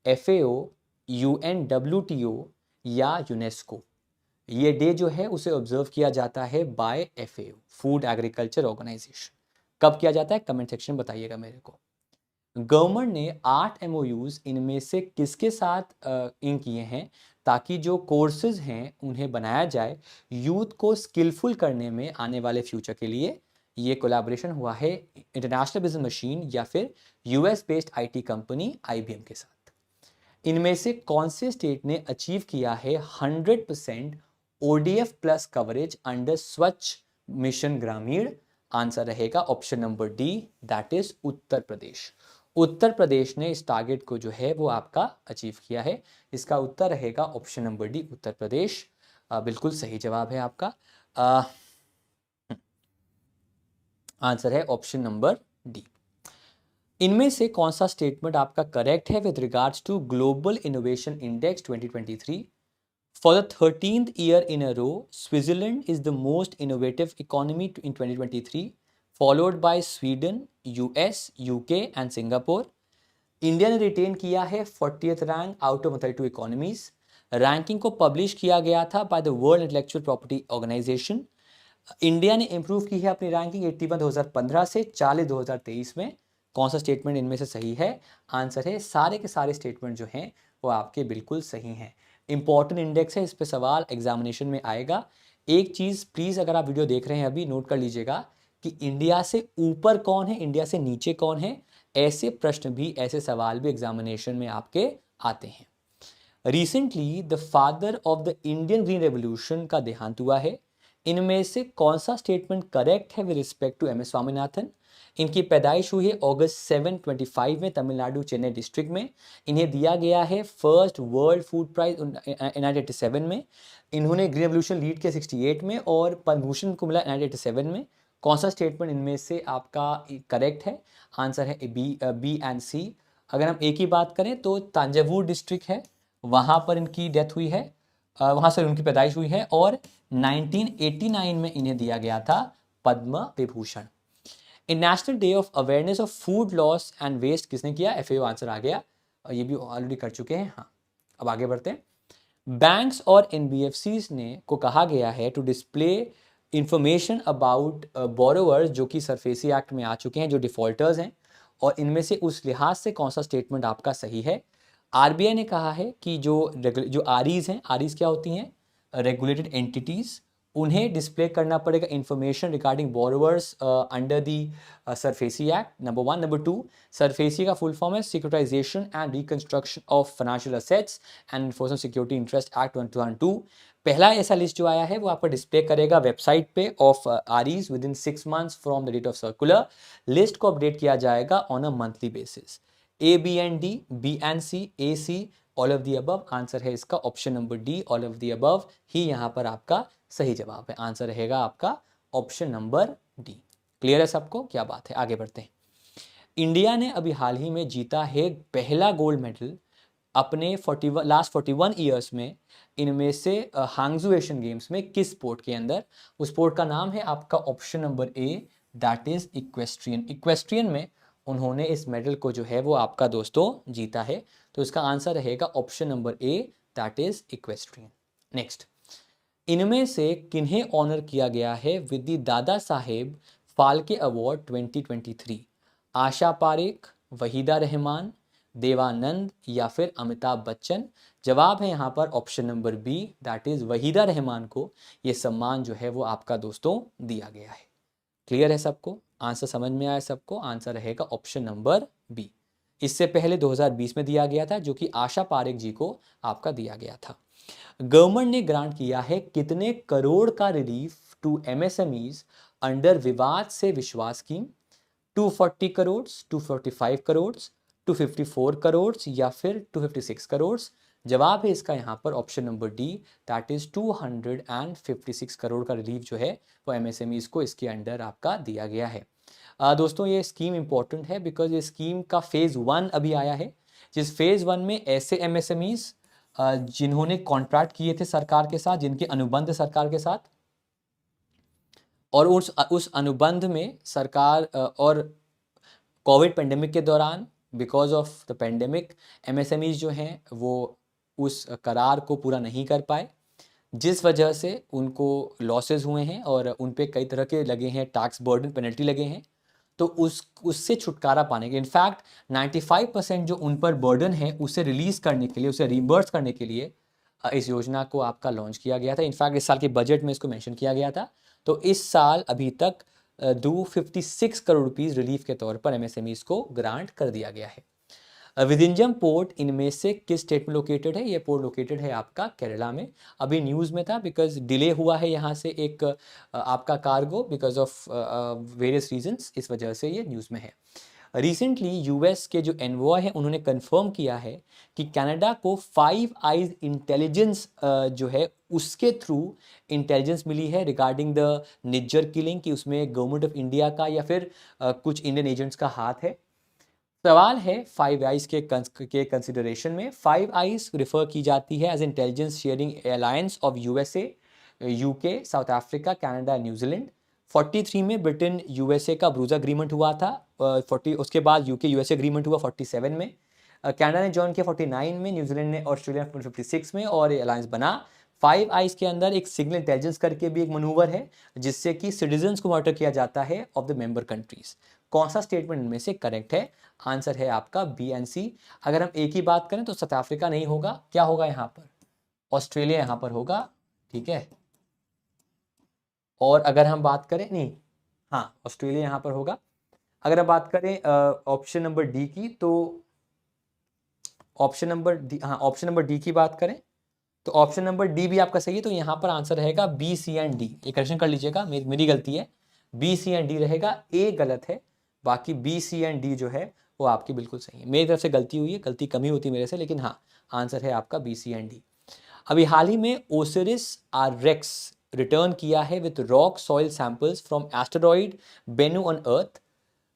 FAO, UNWTO या यूनेस्को? ये डे जो है उसे ऑब्जर्व किया जाता है by FAO, food agriculture organisation. कब किया जाता है? कमेंट सेक्शन में बताइएगा मेरे को। गवर्नमेंट ने 8 MOUs इनमें से किसके साथ इन किए हैं ताकि जो कोर्सेज हैं उन्हें बनाया जाए यूथ को स्किलफुल करने में आने वाले फ्यूचर के लिए? ये कोलैबोरेशन हुआ है इंटरनेशनल बिजनेस मशीन या फिर US based IT company IBM के साथ। इनमें से कौन से स्टेट ने अचीव किया है 100% ODF plus coverage under Swachh mission Grameen? Answer रहेगा option number D, that is Uttar Pradesh. Uttar Pradesh ने इस टारगेट को जो है वो आपका अचीव किया है। इसका उत्तर रहेगा option number D, Uttar Pradesh. बिल्कुल सही जवाब है आपका। आंसर है ऑप्शन नंबर डी। इनमें से कौन सा स्टेटमेंट आपका करेक्ट है with regards to global innovation index 2023? For the 13th year in a row, Switzerland is the most innovative economy in 2023, followed by Sweden, US, UK and Singapore. India ने retain किया है 40th rank out of 32 economies. Ranking को publish किया गया था by the world intellectual property organisation. India ने improve की है अपनी रैंकिंग 81 2015 से 40 2023 में। कौन सा स्टेटमेंट इनमें से सही है? आंसर है सारे के सारे स्टेटमेंट जो हैं वो आपके बिल्कुल सही हैं। इंपॉर्टेंट इंडेक्स है, इस पे सवाल एग्जामिनेशन में आएगा। एक चीज़ प्लीज़ अगर आप वीडियो देख रहे हैं अभी नोट कर लीजिएगा कि इंडिया से ऊपर कौन है, इंडिया से नीचे कौन है। ऐसे प्रश्न भी, ऐसे सवाल भी एग्जामिनेशन में आपके आते हैं। Recently the father of the Indian green revolution का देहांत हुआ है। इनमें से कौन सा स्टेटमेंट करेक्ट है with respect to M S Swaminathan? इनकी पैदाइश हुई है अगस्त 7 25 में तमिलनाडु चेन्नई डिस्ट्रिक्ट में। इन्हें दिया गया है फर्स्ट वर्ल्ड फूड प्राइज 1987 में। इन्होंने ग्रीन रेवोल्यूशन लीड किया 68 में और पद्म भूषण को मिला 1987 में। कौन सा स्टेटमेंट इनमें से आपका करेक्ट है? आंसर है बी एंड सी। अगर हम ए की बात करें तो तंजावुर डिस्ट्रिक्ट है, वहाँ पर इनकी डेथ हुई है, वहाँ से उनकी पैदाइश हुई है और 1989 में इन्हें दिया गया था Padma Vibhushan. International day of awareness of food loss and waste किसने किया? एफएओ आंसर आ गया, ये भी ऑलरेडी कर चुके हैं। हाँ, अब आगे बढ़ते हैं। बैंक्स और एनबीएफसीज ने को कहा गया है to display information about borrowers जो कि सरफेसी एक्ट में आ चुके हैं, जो डिफॉल्टर्स हैं, और इनमें से उस लिहाज से कौन सा स्टेटमेंट आपका सही है? आरबीआई ने कहा है कि जो आरईज हैं, आरईज क्या होती हैं? रेगुलेटेड एंटिटीज, उन्हें डिस्प्ले करना पड़ेगा information regarding borrowers under the SARFAESI act, number 1। Number 2, SARFAESI का फुल फॉर्म है securitisation and reconstruction of financial assets and enforcement security interest act 2002। पहला ऐसा लिस्ट जो आया है वो आपको डिस्प्ले करेगा वेबसाइट पे of REs within 6 months from the date of circular. List को अपडेट किया जाएगा on a monthly basis. A B and D, B and C, A C, all of the above. Answer है इसका option number D, all of the above ही यहाँ पर आपका सही जवाब है। आंसर रहेगा आपका ऑप्शन नंबर डी। क्लियर है सबको? क्या बात है, आगे बढ़ते हैं। इंडिया ने अभी हाल ही में जीता है पहला गोल्ड मेडल अपने लास्ट 41 ईयर्स में। इनमें से हांगजू एशियन गेम्स में किस स्पोर्ट के अंदर? उस स्पोर्ट का नाम है आपका option number A, that is equestrian. Equestrian में उन्होंने इस मेडल को जो है वो आपका दोस्तों जीता है। तो इसका आंसर रहेगा option number A, that is equestrian. Next, इनमें से किन्हें ऑनर किया गया है विद द दादा साहेब फाल्के अवार्ड 2023? आशा पारेख, वहीदा रहमान, देवानंद या फिर अमिताभ बच्चन? जवाब है यहाँ पर option number B, that is Waheeda Rehman को ये सम्मान जो है वो आपका दोस्तों दिया गया है। क्लियर है सबको? आंसर समझ में आया सबको? आंसर रहेगा ऑप्शन नंबर बी। इससे पहले 2020 में दिया गया था जो कि आशा पारेख जी को आपका दिया गया था। गवर्नमेंट ने ग्रांट किया है कितने करोड़ का रिलीफ टू एमएसएमईज अंडर विवाद से विश्वास स्कीम? 240 करोड़, 245 करोड़, 254 करोड़ या फिर 256 करोड़? जवाब है इसका यहाँ पर option number D, that is 256 crore का रिलीफ जो है वो एमएसएमईज को इसके अंडर आपका दिया गया है। दोस्तों ये स्कीम इंपॉर्टेंट है बिकॉज ये स्कीम का फेज 1 अभी आया है, जिस फेज 1 में ऐसे एमएसएमईज जिन्होंने कॉन्ट्रैक्ट किए थे सरकार के साथ, जिनके अनुबंध सरकार के साथ, और उस अनुबंध में सरकार और कोविड पेंडेमिक के दौरान because of the pandemic MSMEs जो हैं वो उस करार को पूरा नहीं कर पाए, जिस वजह से उनको लॉसेस हुए हैं और उन पे कई तरह के लगे हैं टैक्स बर्डन, पेनल्टी लगे हैं। तो उससे छुटकारा पाने के, इनफैक्ट 95% जो उन पर बर्डन है उसे रिलीज करने के लिए, उसे रिइंबर्स करने के लिए इस योजना को आपका लॉन्च किया गया था। इनफैक्ट इस साल के बजट में इसको मेंशन किया गया था। तो इस साल अभी तक 256 करोड़ रुपीस रिलीफ के तौर पर एमएसएमईज को ग्रांट कर दिया गया है। विंझम पोर्ट इनमें से किस स्टेट में लोकेटेड है? ये पोर्ट लोकेटेड है आपका केरला में। अभी न्यूज़ में था बिकॉज डिले हुआ है यहाँ से एक आपका cargo because of various reasons, इस वजह से ये न्यूज़ में है। रिसेंटली यूएस के जो एनवॉय है उन्होंने कंफर्म किया है कि कनाडा को 5 आइज इंटेलिजेंस जो है उसके थ्रू इंटेलिजेंस मिली है रिगार्डिंग द निज्जर किलिंग, कि उसमें गवर्नमेंट ऑफ इंडिया का या फिर कुछ इंडियन एजेंट्स का हाथ है। सवाल है 5 आइज के कंसिडरेशन में। 5 आइज रेफर की जाती है as intelligence sharing alliance of USA, UK, South Africa, Canada, न्यूजीलैंड। 43 में ब्रिटेन यूएसए का ब्रूज अग्रीमेंट हुआ था, 40 उसके बाद यूके यूएसए अग्रीमेंट हुआ 47 में, कनाडा ने ज्वाइन किया 49 में, न्यूजीलैंड ने ऑस्ट्रेलिया 56 में और ये अलायंस बना। 5 आइज के अंदर एक सिग्नल इंटेलिजेंस करके भी एक मनूवर है जिससे कि सिटीजन्स को मॉनिटर किया जाता है ऑफ द मेंबर कंट्रीज। कौन सा स्टेटमेंट इनमें से करेक्ट है? आंसर है आपका बी एंड सी। अगर हम एक ही बात करें तो साउथ अफ्रीका नहीं होगा, क्या होगा यहाँ पर? ऑस्ट्रेलिया यहाँ पर होगा, ठीक है। और अगर हम बात करें, नहीं, हाँ ऑस्ट्रेलिया यहाँ पर होगा। अगर हम बात करें ऑप्शन नंबर डी की, तो ऑप्शन नंबर डी, हाँ ऑप्शन नंबर डी की बात करें तो ऑप्शन नंबर डी भी आपका सही है, तो यहाँ पर आंसर रहेगा बी, सी एंड डी। ये करेक्शन कर लीजिएगा, मेरी गलती है, बी, सी एंड डी रहेगा, ए गलत है, बाकी बी, सी एंड डी जो है वो आपकी बिल्कुल सही है। मेरी तरफ से गलती हुई है, गलती कमी होती है मेरे से, लेकिन हाँ आंसर है आपका बी, सी एंड डी। अभी हाल ही में ओसिरिस आर रेक्स रिटर्न किया है with rock soil samples from asteroid Bennu on earth,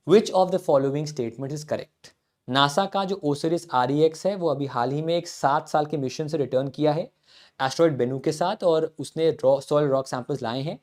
which of the following statement is correct. NASA का जो ओसिरिस REX है वो अभी हाल ही में एक 7 साल के मिशन से रिटर्न किया है एस्ट्रॉइड बेनू के साथ, और उसने सॉइल रॉक सैंपल्स लाए हैं।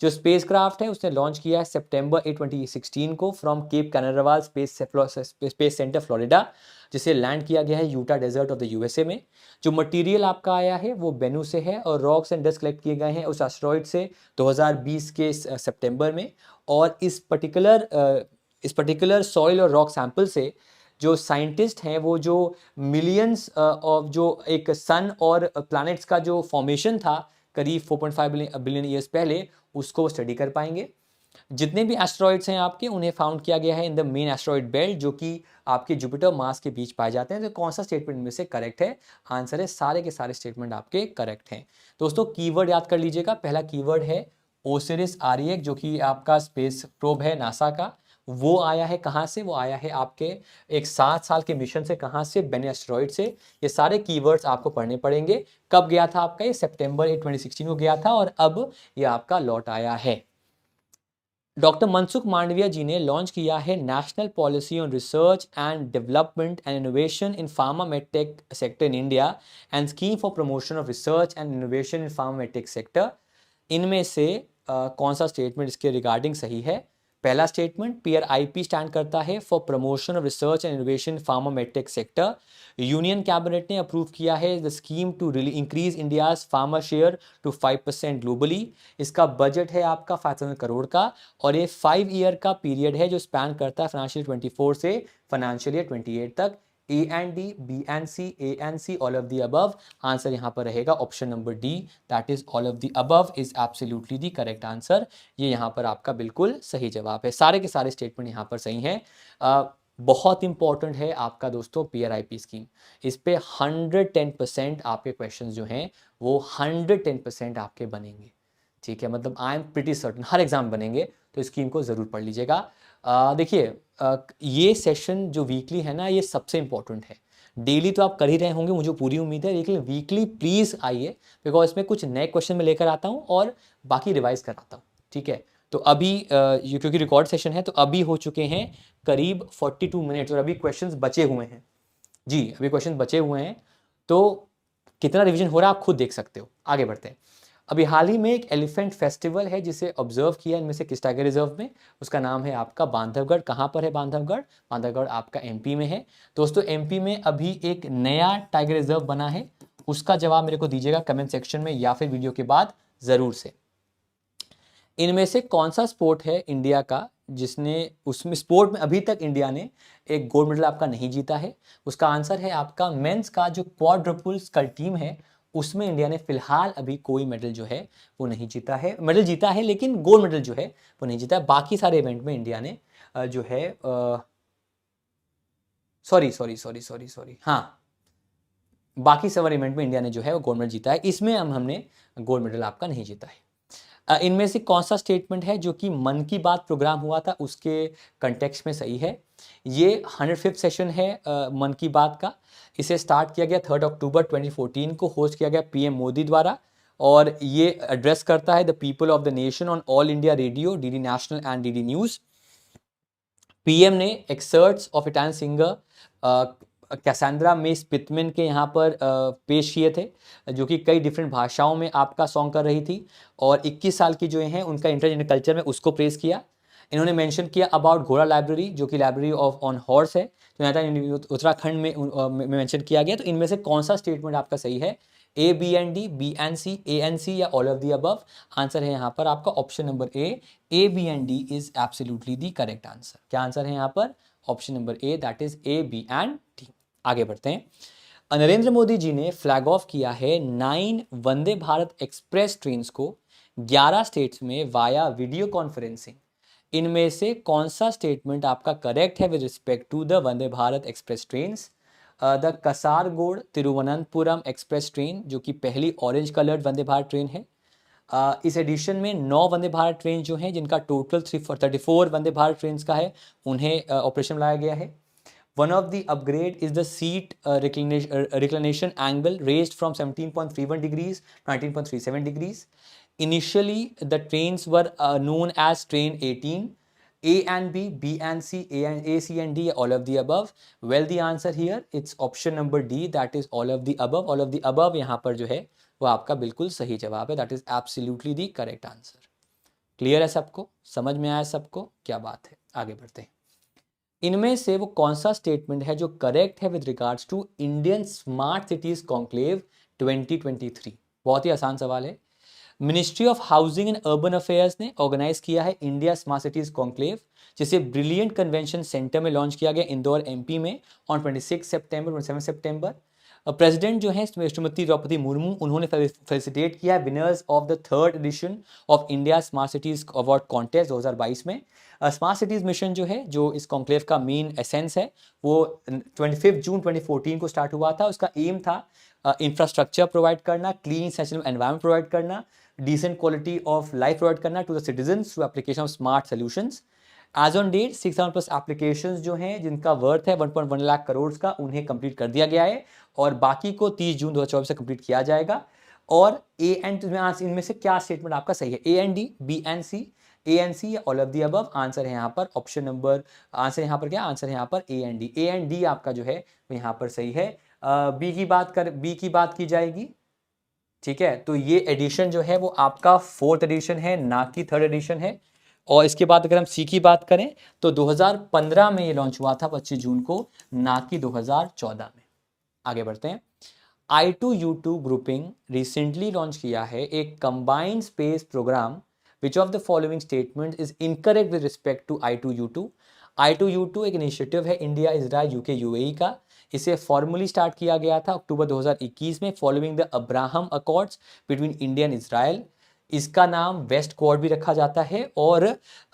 जो स्पेसक्राफ्ट है उसने लॉन्च किया है सितंबर 8 2016 को from Cape Canaveral space centre Florida, जिसे लैंड किया गया है Utah desert of the USA में। जो मटेरियल आपका आया है वो बेनू से है, और रॉक्स एंड डस्ट कलेक्ट किए गए हैं उस एस्ट्रॉइड से 2020 के सितंबर में। और इस पर्टिकुलर सॉइल और रॉक सैंपल से जो साइंटिस्ट हैं वो जो मिलियंस ऑफ जो एक सन और प्लैनेट्स का जो फॉर्मेशन था करीब 4.5 बिलियन ईयर्स पहले, उसको स्टडी कर पाएंगे। जितने भी एस्ट्रॉइड्स हैं आपके, उन्हें फाउंड किया गया है in the main asteroid belt, जो कि आपके जुपिटर मार्स के बीच पाए जाते हैं। तो कौन सा स्टेटमेंट में से करेक्ट है? आंसर है सारे के सारे स्टेटमेंट आपके करेक्ट हैं। दोस्तों कीवर्ड याद कर लीजिएगा, पहला कीवर्ड है ओसिरिस REX, जो कि आपका स्पेस प्रोब है नासा का। वो आया है कहाँ से? वो आया है आपके एक 7 साल के मिशन से। कहाँ से? बेनू एस्ट्रॉइड से। ये सारे कीवर्ड्स आपको पढ़ने पड़ेंगे। कब गया था आपका? ये सितंबर 2016 को गया था, और अब ये आपका लौट आया है। डॉक्टर मनसुख मांडविया जी ने लॉन्च किया है national policy on research and development and innovation in pharma medtech sector in India and scheme for promotion of research and innovation in pharma medtech sector. इनमें से कौन सा स्टेटमेंट इसके रिगार्डिंग सही है? पहला स्टेटमेंट, PRIP स्टैंड करता है for promotion of research and innovation pharma medtech sector. Union cabinet ने अप्रूव किया है the scheme to increase India's pharma share to 5% globally. इसका बजट है आपका 5,000 करोड़ का, और ये 5 ईयर का पीरियड है जो स्पैन करता है फाइनेंशियल 24 से फाइनेंशियल ईयर 28 तक। A and D, B and C, A and C, all of the above। Answer यहाँ पर रहेगा option number D, that is all of the above is absolutely the correct answer. ये यहाँ पर आपका बिल्कुल सही जवाब है। सारे के सारे स्टेटमेंट यहाँ पर सही हैं। बहुत इंपॉर्टेंट है आपका दोस्तों PRIP स्कीम। इस पे 110% आपके क्वेश्चन जो हैं वो 110% आपके बनेंगे। ठीक है, मतलब I am pretty certain her exam बनेंगे, तो स्कीम को ज़रूर पढ़ लीजिएगा। देखिए, ये सेशन जो वीकली है ना, ये सबसे इंपॉर्टेंट है। डेली तो आप कर ही रहे होंगे, मुझे पूरी उम्मीद है, लेकिन वीकली प्लीज़ आइए, बिकॉज इसमें कुछ नए क्वेश्चन मैं लेकर आता हूँ और बाकी रिवाइज कराता हूँ। ठीक है, तो अभी ये क्योंकि रिकॉर्ड सेशन है, तो अभी हो चुके हैं करीब 42 मिनट्स, और अभी क्वेश्चंस बचे हुए हैं। जी, अभी क्वेश्चन बचे हुए हैं, तो कितना रिवीजन हो रहा है आप खुद देख सकते हो। आगे बढ़ते हैं। अभी हाल ही में एक एलिफेंट फेस्टिवल है जिसे ऑब्जर्व किया इनमें से किस टाइगर रिजर्व में? उसका नाम है आपका बांधवगढ़। कहाँ पर है बांधवगढ़? बांधवगढ़ आपका MP में है। दोस्तों MP में अभी एक नया टाइगर रिजर्व बना है, उसका जवाब मेरे को दीजिएगा कमेंट सेक्शन में या फिर वीडियो के बाद ज़रूर से। इनमें से कौन सा स्पोर्ट है इंडिया का जिसने उसमें स्पोर्ट में अभी तक इंडिया ने एक गोल्ड मेडल आपका नहीं जीता है? उसका आंसर है आपका मेंस का जो क्वाड्रुपल स्कल टीम है, उसमें इंडिया ने फिलहाल अभी कोई मेडल जो है वो नहीं जीता है। मेडल जीता है लेकिन गोल्ड मेडल जो है वो नहीं जीता है। बाकी सारे इवेंट में इंडिया ने जो है सॉरी हाँ, बाकी सवर इवेंट में इंडिया ने जो है वो गोल्ड मेडल जीता है। इसमें हमने गोल्ड मेडल आपका नहीं जीता है। इनमें से कौन सा स्टेटमेंट है जो कि मन की बात प्रोग्राम हुआ था उसके कंटेक्स्ट में सही है? ये 105th सेशन है मन की बात का। इसे स्टार्ट किया गया 3 अक्टूबर 2014 को, होस्ट किया गया PM मोदी द्वारा, और ये एड्रेस करता है the people of the nation on all India radio, DD national and DD news. PM ने exerts of Italian singer Cassandra miss Pitman के यहाँ पर पेश किए थे, जो कि कई डिफरेंट भाषाओं में आपका सॉन्ग कर रही थी, और 21 साल की जो हैं उनका इंटरेस्ट इन कल्चर में उसको प्रेस किया। इन्होंने मेंशन किया अबाउट घोड़ा लाइब्रेरी, जो कि लाइब्रेरी ऑफ ऑन हॉर्स है, जो यहाँ था उत्तराखंड में मेंशन किया गया। तो इनमें से कौन सा स्टेटमेंट आपका सही है? A, B and D, B and C, A and C, या all of the above? Answer है यहाँ पर आपका option number A, B and D is absolutely the correct answer. क्या आंसर है यहाँ पर? Option number A, that is A, B and D। आगे बढ़ते हैं। नरेंद्र मोदी जी ने फ्लैग ऑफ किया है 9 वंदे भारत एक्सप्रेस ट्रेन को 11 स्टेट्स में वाया वीडियो कॉन्फ्रेंसिंग। इनमें से कौन सा स्टेटमेंट आपका करेक्ट है with respect to the Vande Bharat express train? The Kasaragod Thiruvananthapuram express train, जो कि पहली orange coloured Vande Bharat train है। इस एडिशन में 9 वंदे भारत ट्रेन जो हैं, जिनका टोटल 34 वंदे भारत ट्रेन का है, उन्हें ऑपरेशन में लाया गया है। One of the upgrade is the seat reclination angle raised from 17.31 degrees to 19.37 degrees. Initially, the trains were known as Train 18. A and B, B and C, A, C and D, all of the above. Well, the answer here, it's option number D, that is all of the above. All of the above यहाँ पर जो है वो आपका बिल्कुल सही जवाब है. That is absolutely the correct answer. Clear है सबको? समझ में आया सबको? क्या बात है, आगे बढ़ते हैं. इनमें से वो कौन सा स्टेटमेंट है जो करेक्ट है with regards to Indian smart cities conclave 2023? बहुत ही आसान सवाल है. Ministry of housing and urban affairs ने ऑर्गेनाइज किया है इंडिया स्मार्ट सिटीज कॉन्क्लेव, जिसे ब्रिलियंट कन्वेंशन सेंटर में लॉन्च किया गया इंदौर एमपी में ऑन 26 सितंबर 27 सितंबर. प्रेसिडेंट जो है श्रीमती द्रौपदी मुर्मू, उन्होंने फेलिसिटेट किया winners of the 3rd edition of India smart cities award contest 2022 में. स्मार्ट सिटीज मिशन जो है, जो इस कॉन्क्लेव का मेन एसेंस है, वो 25 जून 2014 को स्टार्ट हुआ था. उसका एम था इंफ्रास्ट्रक्चर प्रोवाइड करना, क्लीन सस्टेनेबल एनवायरनमेंट प्रोवाइड करना, decent quality of life provide करना to the citizens through application of smart solutions. As on date 6,000+ applications जो हैं, जिनका वर्थ है 1.1 लाख करोड़ का, उन्हें कंप्लीट कर दिया गया है और बाकी को 30 जून 2024 से कंप्लीट किया जाएगा. और ए एंड इनमें से क्या स्टेटमेंट आपका सही है? A and D, B and C, A and C या all of the above? Answer है यहाँ पर ऑप्शन नंबर, आंसर यहाँ पर क्या? आंसर है यहाँ पर ए and D. A and D आपका जो है वो यहाँ पर सही है. बी की बात की जाएगी, ठीक है. तो ये एडिशन जो है वो आपका 4th एडिशन है, ना कि 3rd एडिशन है. और इसके बाद अगर हम सी की बात करें तो 2015 में ये लॉन्च हुआ था 25 जून को, ना कि 2014 में. आगे बढ़ते हैं. I2U2 ग्रुपिंग रिसेंटली लॉन्च किया है एक combined space program. Which of the following statement is incorrect with respect to I2U2? I2U2 एक इनिशिएटिव है इंडिया, इजराइल, यूके, यूएई का. इसे फॉर्मली स्टार्ट किया गया था अक्टूबर 2021 में following the Abraham accords between India and Israel. इसका नाम वेस्ट क्वाड भी रखा जाता है और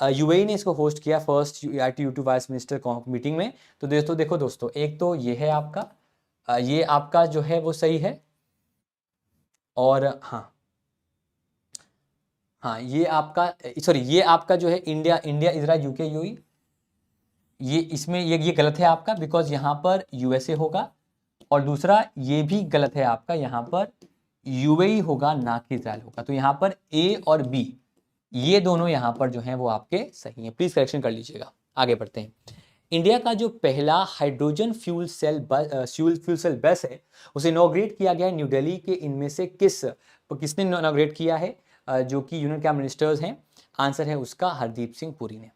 यूएई ने इसको होस्ट किया first I2U2 vice minister meeting में. तो देखो दोस्तों, एक तो ये है आपका, ये आपका जो है वो सही है. और हाँ ये आपका, सॉरी ये आपका जो है इंडिया इजराइल, यूके, यूएई, ये इसमें ये गलत है आपका, बिकॉज यहाँ पर यूएसए होगा. और दूसरा ये भी गलत है आपका, यहाँ पर यूएई होगा, ना कि इजराइल होगा. तो यहाँ पर ए और बी ये दोनों यहाँ पर जो हैं वो आपके सही हैं. प्लीज करेक्शन कर लीजिएगा. आगे बढ़ते हैं. इंडिया का जो पहला हाइड्रोजन फ्यूल सेल बस है, उसे इनॉग्रेट किया गया है न्यू दिल्ली के. इनमें से किसने इनॉग्रेट किया है, जो कि यूनियन कैबिनेट मिनिस्टर्स हैं? आंसर है उसका हरदीप सिंह पुरी ने.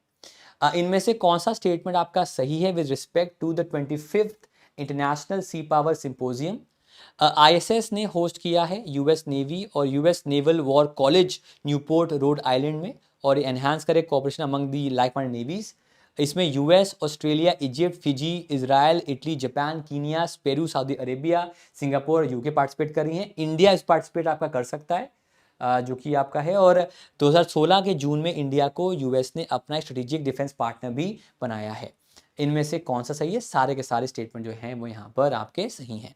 इनमें से कौन सा स्टेटमेंट आपका सही है with respect to the 25th international sea power symposium? ISS ने होस्ट किया है यूएस नेवी और US naval war college Newport Rhode Island में, और एनहांस करे cooperation among the like minded navies. इसमें US, Australia, Egypt, Fiji, Israel, Italy, Japan, Kenya, Peru, Saudi Arabia, Singapore, UK participate कर रही हैं. इंडिया इस participate आपका कर सकता है, जो कि आपका है. और 2016 के जून में इंडिया को यूएस ने अपना स्ट्रेटेजिक डिफेंस पार्टनर भी बनाया है. इनमें से कौन सा सही है? सारे के सारे स्टेटमेंट जो हैं वो यहाँ पर आपके सही हैं.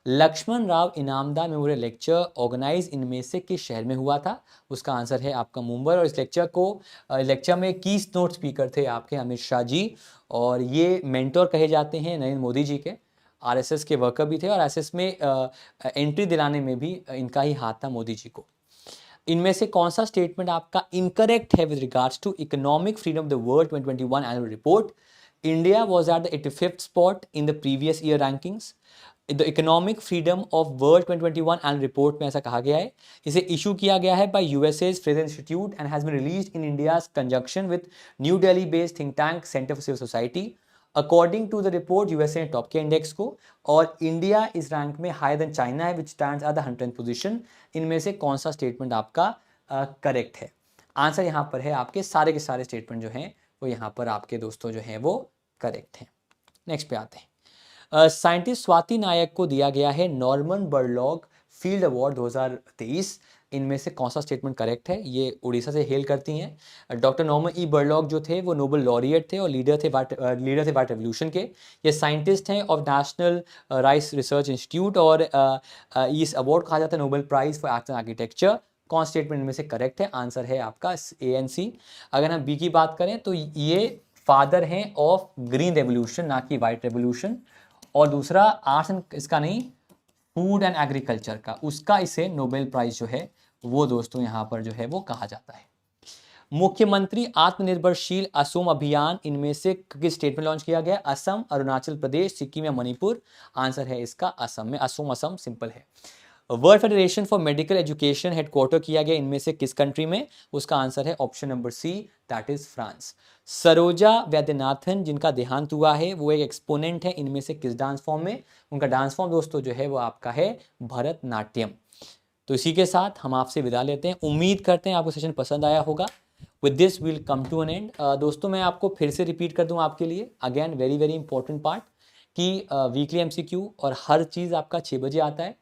Laxman Rao Inamdar memorial lecture organize इनमें से किस शहर में हुआ था? उसका आंसर है आपका मुंबई. और इस लेक्चर में की नोट स्पीकर थे आपके अमित शाह जी, और ये मेंटोर कहे जाते हैं नरेंद्र मोदी जी के. आरएसएस के वर्कर भी थे और आरएसएस में एंट्री दिलाने में भी इनका ही हाथ था, मोदी जी को. इनमें से कौन सा स्टेटमेंट आपका इनकरेक्ट है with regards to economic freedom of the world 2021 annual report? India was at the 85th spot in the previous year rankings. The economic freedom of world 2021 annual report में ऐसा कहा गया है. इसे इशू किया गया है by USA's Fraser institute and has been released in India's conjunction with New Delhi based think tank centre for civil society. According to the report USA ने टॉप किया इंडेक्स को, और इंडिया इस रैंक में हायर देन चाइना है विच stands at the 110th position. इनमें से कौन सा स्टेटमेंट आपका करेक्ट है? आंसर यहाँ पर है आपके सारे के सारे स्टेटमेंट जो हैं वो यहाँ पर आपके दोस्तों जो हैं वो करेक्ट हैं. नेक्स्ट पे आते हैं. साइंटिस्ट स्वाति नायक को दिया गया है नॉर्मन बर्लॉग फील्ड अवार्ड 2023. इनमें से कौन सा स्टेटमेंट करेक्ट है? ये उड़ीसा से हेल करती हैं। डॉक्टर नॉर्मन ई बर्लॉग जो थे वो नोबेल लॉरिएट थे और लीडर थे वाइट रेवोल्यूशन के। ये साइंटिस्ट हैं of national rice research institute और इस अवार्ड कहा जाता है Nobel prize for art and architecture. कौन स्टेटमेंट इनमें से करेक्ट है? आंसर है आपका ANC। अगर हम बी की बात करें तो ये फादर हैं ऑफ ग्रीन रेवोल्यूशन, ना कि वाइट रेवोल्यूशन। और दूसरा आर्ट्स एंड इसका नहीं, फूड एंड एग्रीकल्चर का, उसका इसे नोबेल प्राइज जो है वो दोस्तों यहाँ पर जो है वो कहा जाता है। मुख्यमंत्री आत्मनिर्भरशील असम अभियान इनमें से किस स्टेट में लॉन्च किया गया? असम, अरुणाचल प्रदेश, सिक्किम या मणिपुर? आंसर है इसका असम में। असम सिंपल है। World federation for medical education headquarter किया गया इनमें से किस कंट्री में? उसका आंसर है option number C, that is France. Saroja Vaidyanathan जिनका देहांत हुआ है वो एक एक्सपोनेंट है इनमें से किस डांस फॉर्म में? उनका डांस फॉर्म दोस्तों जो है वो आपका है भरतनाट्यम। तो इसी के साथ हम आपसे विदा लेते हैं। उम्मीद करते हैं आपको सेशन पसंद आया होगा। With this will come to an end. दोस्तों मैं आपको फिर से रिपीट कर दूं आपके लिए, again very very important part, कि वीकली MCQ और हर चीज़ आपका 6 बजे आता है।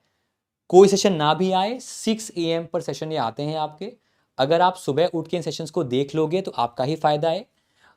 कोई सेशन ना भी आए 6 AM पर सेशन ये आते हैं आपके। अगर आप सुबह उठ के इन सेशंस को देख लोगे तो आपका ही फायदा है।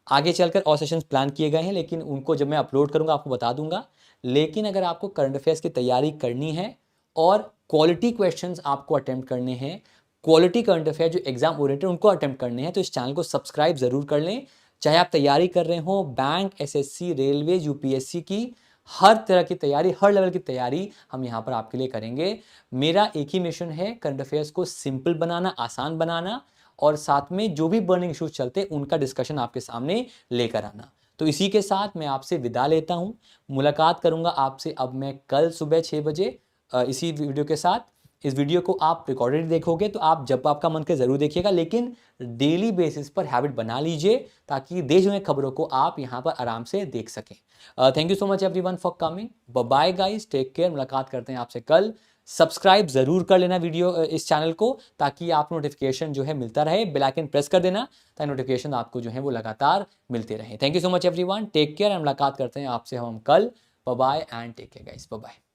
आगे चलकर और सेशंस प्लान किए गए हैं लेकिन उनको जब मैं अपलोड करूंगा आपको बता दूंगा। लेकिन अगर आपको करंट अफेयर्स की तैयारी करनी है और क्वालिटी क्वेश्चंस आपको अटेम्प्ट करने हैं, क्वालिटी करंट अफेयर जो एग्जाम ओरिएंटेड उनको अटेम्प्ट करने हैं, तो इस चैनल को सब्सक्राइब जरूर कर लें। चाहे आप तैयारी कर रहे हो बैंक, SSC, रेलवे, UPSC की, हर तरह की तैयारी, हर लेवल की तैयारी हम यहाँ पर आपके लिए करेंगे। मेरा एक ही मिशन है, करंट अफेयर्स को सिंपल बनाना, आसान बनाना और साथ में जो भी बर्निंग इश्यूज चलते हैं उनका डिस्कशन आपके सामने लेकर आना। तो इसी के साथ मैं आपसे विदा लेता हूँ। मुलाकात करूँगा आपसे अब मैं कल सुबह 6 बजे इसी वीडियो के साथ। इस वीडियो को आप रिकॉर्डेड देखोगे तो आप जब आपका मन करे ज़रूर देखिएगा, लेकिन डेली बेसिस पर हैबिट बना लीजिए ताकि देश दुनिया की खबरों को आप यहाँ पर आराम से देख सकें। Thank you so much everyone for coming. Bye guys, take care. मुलाकात करते हैं आपसे कल। सब्सक्राइब जरूर कर लेना वीडियो इस चैनल को ताकि आप नोटिफिकेशन जो है मिलता रहे। बेल आइकन प्रेस कर देना ताकि नोटिफिकेशन आपको जो है वो लगातार मिलते रहे। Thank you so much everyone, take care. मुलाकात करते हैं आपसे हम कल। Bye and take care guys, bye.